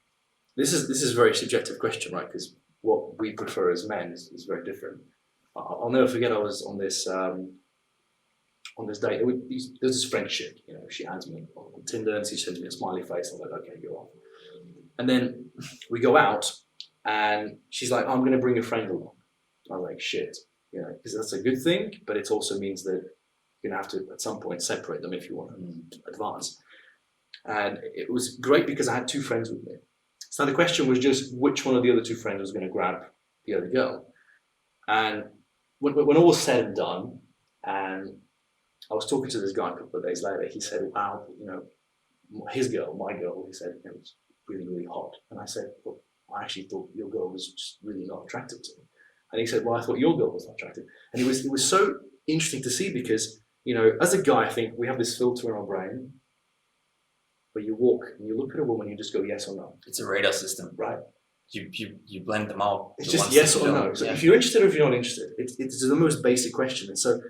this is a very subjective question, right? Because what we prefer as men is very different. I'll never forget I was on this date. There's this friendship, you know, she adds me on Tinder and she sends me a smiley face. I'm like, okay, you're on. And then we go out and she's like, I'm going to bring a friend along. I was like, shit, you know, because that's a good thing, but it also means that you're going to have to, at some point, separate them if you want to advance. And it was great because I had two friends with me. So the question was just which one of the other two friends was going to grab the other girl. And when all was said and done, and I was talking to this guy a couple of days later, he said, wow, you know, my girl, he said, it was really, really hot. And I said, well, I actually thought your girl was just really not attractive to me. And he said, well, I thought your girl was not attractive. And it was so interesting to see because, you know, as a guy, I think we have this filter in our brain where you walk and you look at a woman, you just go yes or no. It's a radar system. Right. You blend them out. It's just yes or no. So if you're interested or if you're not interested, it's the most basic question. And so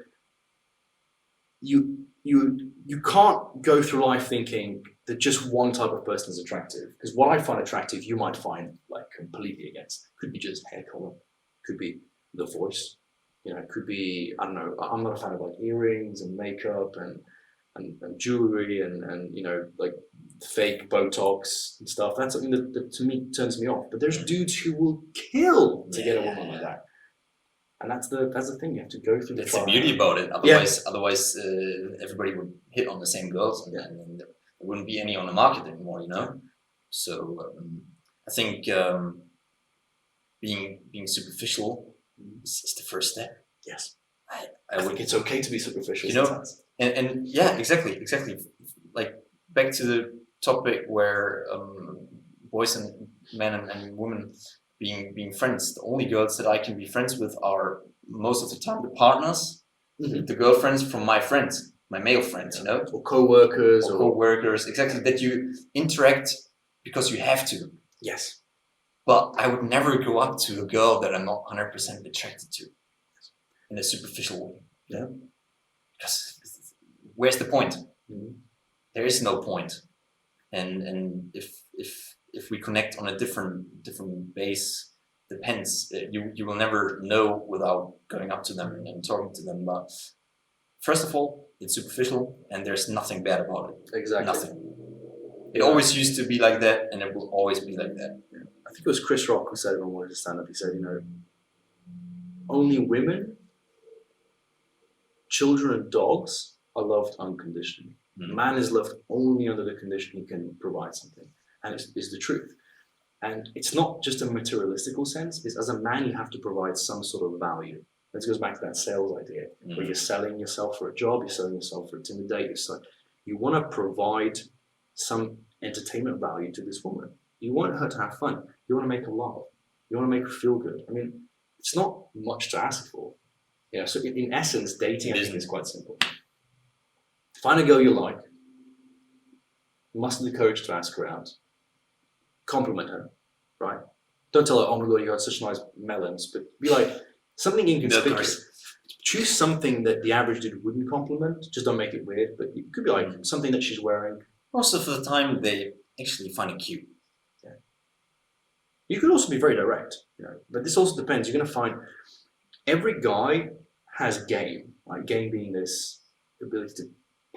you can't go through life thinking that just one type of person is attractive. Because what I find attractive, you might find like completely against. Could be just hair color, could be the voice, you know, it could be, I don't know, I'm not a fan of like earrings and makeup and jewelry and you know, like fake Botox and stuff. That's something that to me turns me off. But there's dudes who will kill to get a woman like that. And that's the thing, you have to go through the That's trial. the beauty about it. Otherwise, everybody would hit on the same girls, and then there wouldn't be any on the market anymore, you know. So I think being superficial is the first step. Yes, I think it's okay to be superficial. You know, and yeah, exactly. Like back to the topic where boys and men and women being friends. The only girls that I can be friends with are most of the time the partners, the girlfriends from my friends, my male friends, you know, or co-workers, exactly, that you interact because you have to. Yes. But I would never go up to a girl that I'm not 100% attracted to in a superficial way. Yeah. Because where's the point? There is no point. And if we connect on a different base, depends. You will never know without going up to them and talking to them. But first of all, it's superficial, and there's nothing bad about it. Exactly. Nothing. It always used to be like that, and it will always be like that. Yeah. I think it was Chris Rock who said it on one of his stand-up. He said, you know, only women, children, and dogs are loved unconditionally. Man is loved only under the condition he can provide something. And it's the truth. And it's not just a materialistical sense. It's as a man, you have to provide some sort of value. This goes back to that sales idea, where you're selling yourself for a job, you're selling yourself for a Tinder date. It's like, you want to provide some entertainment value to this woman. You want her to have fun. You want to make her laugh. You want to make her feel good. I mean, it's not much to ask for. Yeah. So in essence, dating, I think, is quite simple. Find a girl you like. Muster the courage to ask her out. Compliment her, right? Don't tell her, oh my God, you got such nice melons, but be like, something inconspicuous. Choose something that the average dude wouldn't compliment. Just don't make it weird, but it could be like something that she's wearing. Most of the time, they actually find it cute. Yeah. You could also be very direct, you know, but this also depends. You're going to find every guy has game, like game being this ability to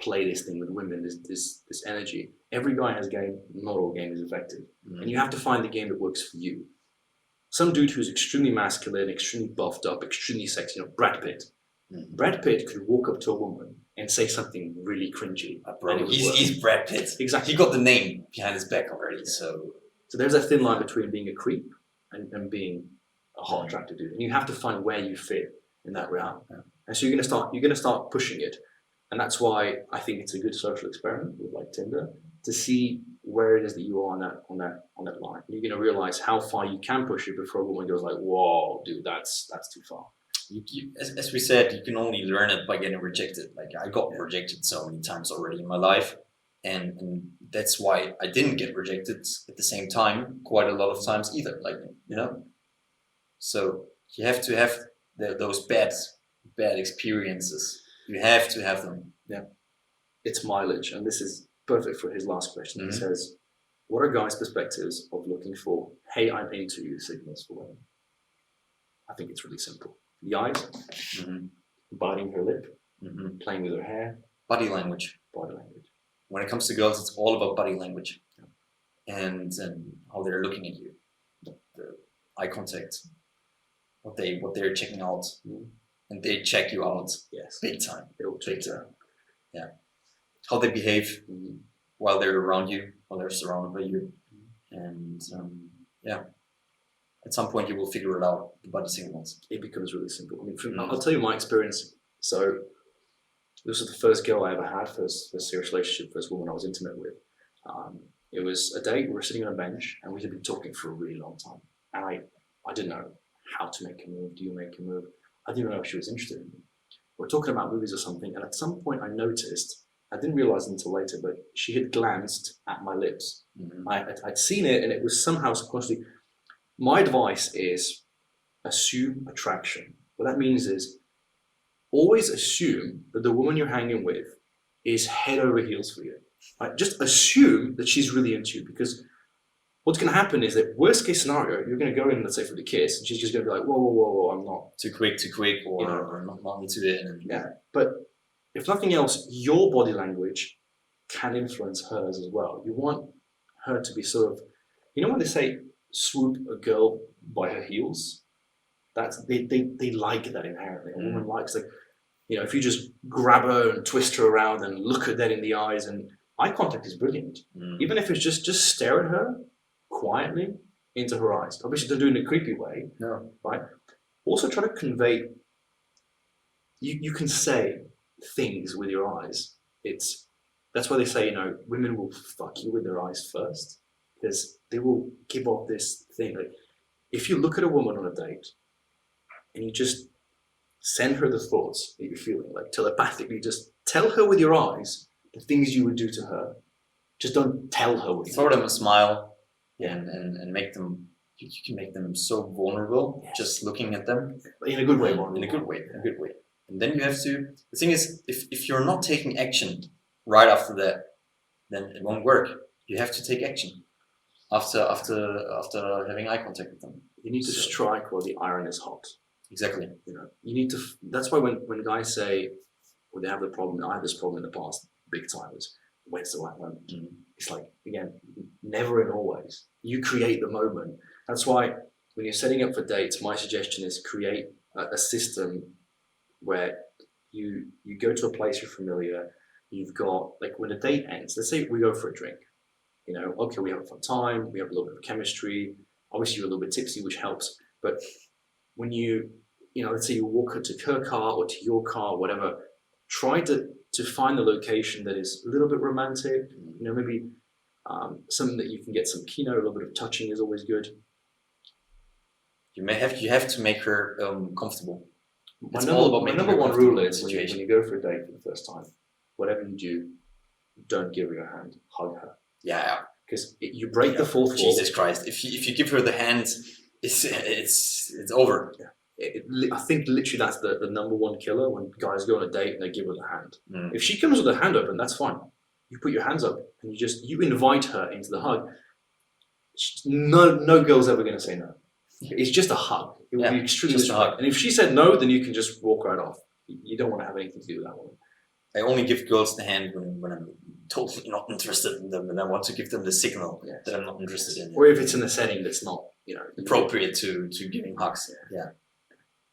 play this thing with women, this energy. every guy has game, not all game is effective. And you have to find the game that works for you. Some dude who's extremely masculine, extremely buffed up, extremely sexy, Brad Pitt. Brad Pitt could walk up to a woman and say something really cringy. Bro, he's Brad Pitt. Exactly. He got the name behind his back already, so there's that thin line between being a creep and being a hot, attractive dude. And you have to find where you fit in that realm. And so you're gonna start pushing it. And that's why I think it's a good social experiment with like Tinder to see where it is that you are on that line. You're gonna realize how far you can push it before a woman goes like, whoa, dude, that's too far. as we said, you can only learn it by getting rejected. Like I got rejected so many times already in my life, and that's why I didn't get rejected at the same time quite a lot of times either. Like so you have to have those bad experiences. You have to have them. Yeah, it's mileage, and this is perfect for his last question. He says, "What are guys' perspectives of looking for 'Hey, I'm into you' signals for women?" I think it's really simple. The eyes, biting her lip, playing with her hair. Body language. When it comes to girls, it's all about body language, and how they're looking at you, the eye contact, what they're checking out, and they check you out. Yes, big time. Big time. Yeah, how they behave while they're around you, while they're surrounded by you, and at some point you will figure it out. The body signals. It becomes really simple. I mean, I'll tell you my experience. So this was the first girl I ever had, first serious relationship, first woman I was intimate with. It was a date. We were sitting on a bench, and we had been talking for a really long time. And I didn't know how to make a move. Do you make a move? I didn't know if she was interested in me. We're talking about movies or something, and at some point I noticed, I didn't realize until later, but she had glanced at my lips. I'd seen it, and it was somehow subconsciously. My advice is assume attraction. What that means is always assume that the woman you're hanging with is head over heels for you. Just assume that she's really into you, because what's going to happen is that worst case scenario, you're going to go in, let's say, for the kiss, and she's just going to be like, whoa, I'm not. Too quick, or not into it. Yeah, but if nothing else, your body language can influence hers as well. You want her to be sort of, when they say swoop a girl by her heels, that's they like that inherently. A woman likes, like, if you just grab her and twist her around and look at that in the eyes, and eye contact is brilliant. Even if it's just stare at her quietly into her eyes. Obviously, don't do it in a creepy way. No. Right? Also try to convey, you can say things with your eyes. That's why they say, women will fuck you with their eyes first, because they will give off this thing. Like, if you look at a woman on a date and you just send her the thoughts that you're feeling, like telepathically, just tell her with your eyes the things you would do to her. Just don't tell her what you throw them a smile. And make them. You can make them so vulnerable just looking at them in a good way. In a good way. And then you have to. The thing is, if you're not taking action right after that, then it won't work. You have to take action after having eye contact with them. You need to strike while the iron is hot. Exactly. You need to. That's why when guys say, well, they have the problem. I had this problem in the past, big time. Was when's the right moment? It's like, again, never and always. You create the moment. That's why when you're setting up for dates, my suggestion is create a system where you go to a place you're familiar. You've got, like, when a date ends, let's say we go for a drink. Okay, we have a fun time. We have a little bit of chemistry. Obviously, you're a little bit tipsy, which helps. But when let's say you walk her to her car or to your car, whatever, try to find the location that is a little bit romantic, maybe something that you can get some kino, a little bit of touching is always good. You have to make her comfortable. My number one rule is when you go for a date for the first time, whatever you do, don't give her your hand, hug her. Yeah. Because you break the fourth wall. Jesus Christ! If you give her the hand, it's over. Yeah. I think literally that's the number one killer when guys go on a date and they give her the hand. If she comes with her hand open, that's fine. You put your hands up and you invite her into the hug. No girl's ever going to say no. It's just a hug. It will be extremely just a hug. And if she said no, then you can just walk right off. You don't want to have anything to do with that woman. I only give girls the hand when I'm totally not interested in them, and I want to give them the signal Yes. that I'm not interested in it. Or if it's in a setting that's not, Appropriate to giving hugs. Yeah.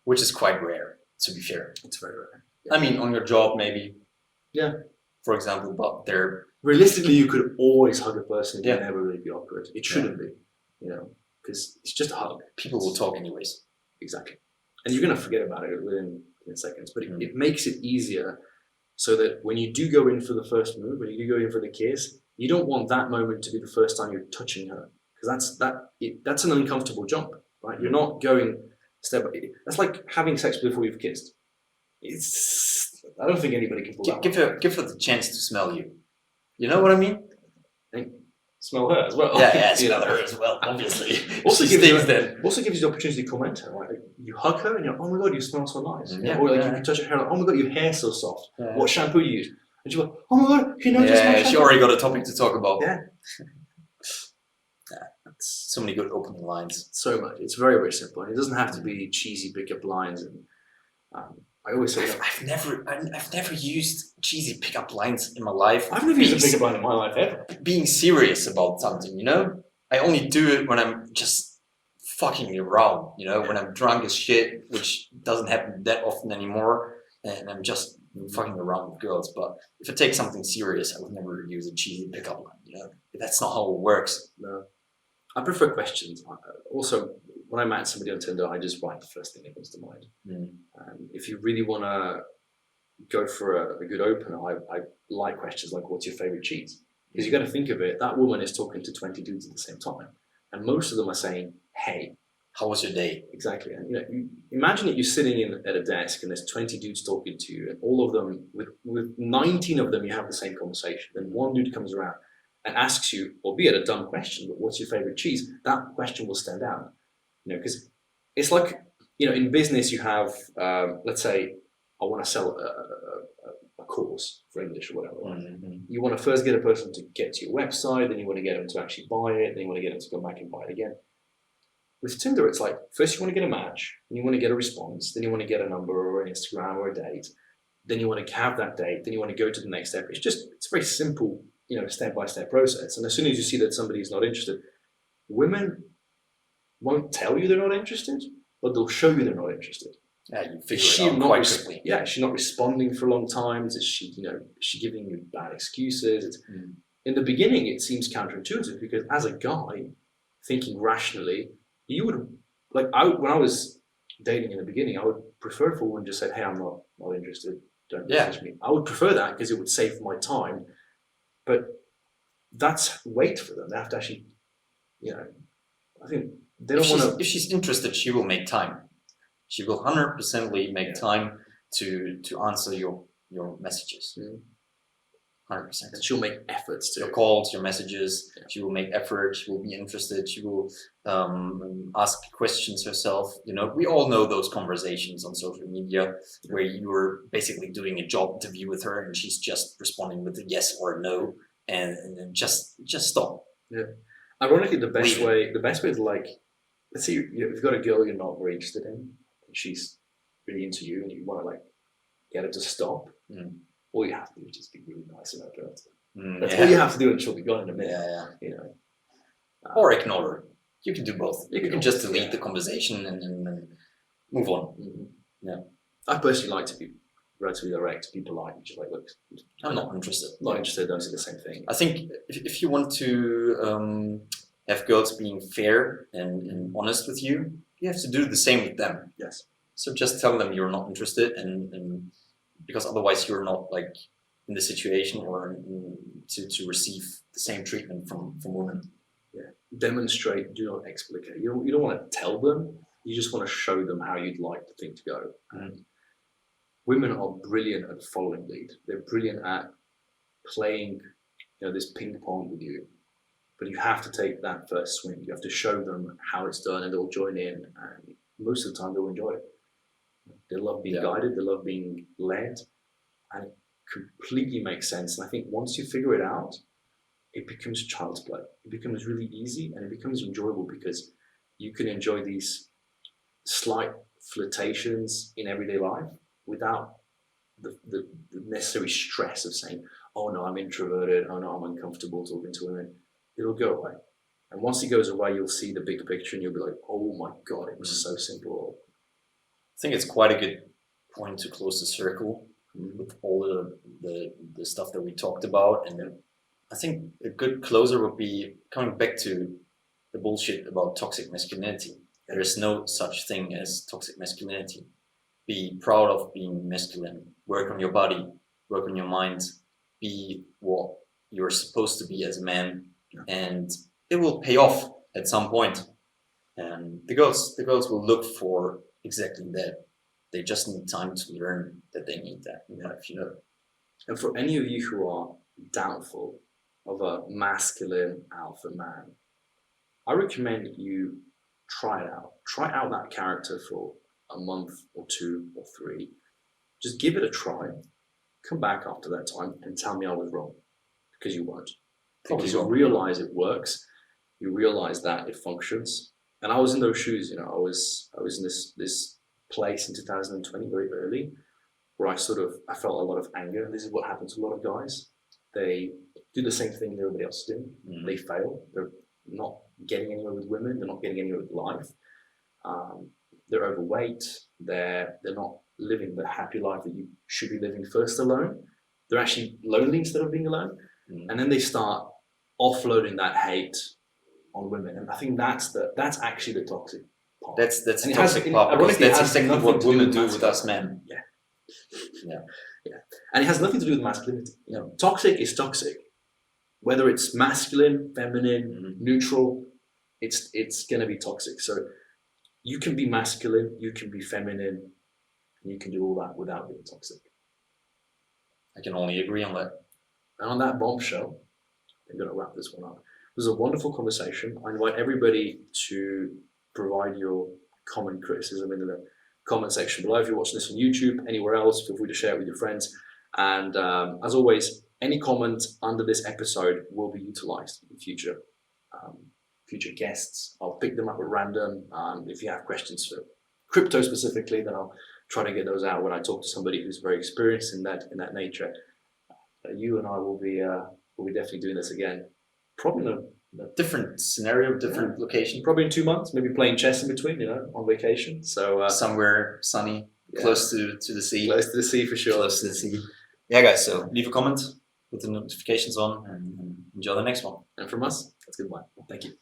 Which is quite rare, to be fair. It's very rare. I mean, on your job, maybe. Yeah. For example, but they're Realistically, you could always hug a person. It Yeah. would never really be awkward. It shouldn't be, because it's just a hug. people will talk anyways. Exactly. And you're going to forget about it within seconds. But it makes it easier so that when you do go in for the first move, when you do go in for the kiss, you don't want that moment to be the first time you're touching her. Because that's an uncomfortable jump, right? You're not going step by. That's like having sex before you've kissed. I don't think anybody can pull that off. Give her the chance to smell you. You know what I mean? Smell her as well. Yeah, smell her as well, obviously. Also She gives you stings then. the opportunity to comment her. Right? Like, you hug her and you're, oh my god, you smell so nice. Yeah, Or like yeah. you can touch her hair, like, oh my god, your hair's so soft. Yeah. What shampoo you use? And she goes, oh my god, you noticed my Yeah, shampoo? she already got a topic to talk about. Yeah. So many good opening lines. So much. It's very, very simple. And it doesn't have to be cheesy pickup lines. And I always say that. I've never used cheesy pickup lines in my life. I've never used a pickup line in my life ever. Being serious about something, I only do it when I'm just fucking around, when I'm drunk as shit, which doesn't happen that often anymore, and I'm just fucking around with girls. But if I take something serious, I would never use a cheesy pickup line, That's not how it works. No. I prefer questions. Also, when I match somebody on Tinder, I just write the first thing that comes to mind. If you really want to go for a good opener, I like questions like, what's your favorite cheese? Because you got to think of it, that woman is talking to 20 dudes at the same time. And most of them are saying, hey. How was your day? Exactly. And imagine that you're sitting at a desk and there's 20 dudes talking to you, and all of them, with 19 of them, you have the same conversation. Then one dude comes around and asks you, albeit a dumb question, but what's your favorite cheese? That question will stand out. Because it's like, in business you have, let's say, I want to sell a course for English or whatever. Mm-hmm. You want to first get a person to get to your website, then you want to get them to actually buy it, then you want to get them to go back and buy it again. With Tinder, it's like, first you want to get a match, then you want to get a response, then you want to get a number or an Instagram or a date, then you want to have that date, then you want to go to the next step. It's a very simple, step-by-step process. And as soon as you see that somebody is not interested, women won't tell you they're not interested, but they'll show you they're not interested. Yeah, you figure it out quite quickly. Yeah, she's not responding for a long time. Is she giving you bad excuses? In the beginning, it seems counterintuitive because as a guy, thinking rationally, you would when I was dating in the beginning, I would prefer if a woman just said, "Hey, I'm not interested. Don't message me." I would prefer that because it would save my time. But that's weight for them. They have to actually, I think they don't want to. If she's interested, she will make time. She will 100% make time to answer your messages. 100%. And she'll make efforts to your calls, your messages. Yeah. She will make effort. She will be interested. She will ask questions herself. We all know those conversations on social media where you're basically doing a job interview with her and she's just responding with a yes or a no, and then just stop. Yeah. Ironically, the best way to let's say you've got a girl you're not very interested in, and she's really into you, and you want to get her to stop. All you have to do is just be really nice about her. That's all you have to do, and she'll be gone in a minute. Yeah. Or ignore her. You can do both. You can just delete the conversation and move on. Yeah. I personally like to be relatively direct, be polite, just look, I'm not interested. Not interested, don't say the same thing. I think if you want to have girls being fair and honest with you, you have to do the same with them. Yes. So just tell them you're not interested, and because otherwise you're not in the situation or to receive the same treatment from women. Yeah. Demonstrate, do not explicate. You don't want to tell them, you just want to show them how you'd like the thing to go. Women are brilliant at following lead. They're brilliant at playing this ping pong with you. But you have to take that first swing. You have to show them how it's done, and they'll join in, and most of the time they'll enjoy it. They love being guided, they love being led, and it completely makes sense. And I think once you figure it out, it becomes child's play. It becomes really easy, and it becomes enjoyable because you can enjoy these slight flirtations in everyday life without the necessary stress of saying, oh no, I'm introverted, oh no, I'm uncomfortable talking to women, it'll go away. And once it goes away, you'll see the big picture and you'll be like, oh my God, it was so simple. I think it's quite a good point to close the circle with all the stuff that we talked about. And I think a good closer would be coming back to the bullshit about toxic masculinity. There is no such thing as toxic masculinity. Be proud of being masculine. Work on your body, work on your mind, be what you're supposed to be as a man, and it will pay off at some point. And the girls will look for exactly that. They just need time to learn that they need that in life, you know. And for any of you who are doubtful of a masculine alpha man, I recommend you try it out. Try out that character for a month or 2 or 3. Just give it a try. Come back after that time and tell me I was wrong, because you won't. Because you realize it works. You realize that it functions. And I was in those shoes, you know. I was in this place in 2020 very early, where I felt a lot of anger. And this is what happens to a lot of guys. They do the same thing that everybody else is doing. They fail. They're not getting anywhere with women. They're not getting anywhere with life. They're overweight. They're not living the happy life that you should be living first alone. They're actually lonely instead of being alone. And then they start offloading that hate on women. And I think that's actually the toxic part. That's the toxic part, because that's exactly what women do with us men. Yeah. And it has nothing to do with masculinity. You know, toxic is toxic. Whether it's masculine, feminine, neutral, it's gonna be toxic. So you can be masculine, you can be feminine, and you can do all that without being toxic. I can only agree on that. And on that bombshell, I'm going to wrap this one up. It was a wonderful conversation. I invite everybody to provide your comment, criticism in the comment section below. If you're watching this on YouTube, anywhere else, feel free to share it with your friends. And as always, any comment under this episode will be utilized in future guests. I'll pick them up at random. If you have questions for crypto specifically, then I'll try to get those out when I talk to somebody who's very experienced in that nature. You and I will be definitely doing this again, probably in a different scenario, different location. Probably in 2 months, maybe playing chess in between, you know, on vacation. So somewhere sunny, close to the sea. Close to the sea for sure. Close to the sea. Yeah, guys. So leave a comment with the notifications on, and enjoy the next one. And from us, that's goodbye. Thank you.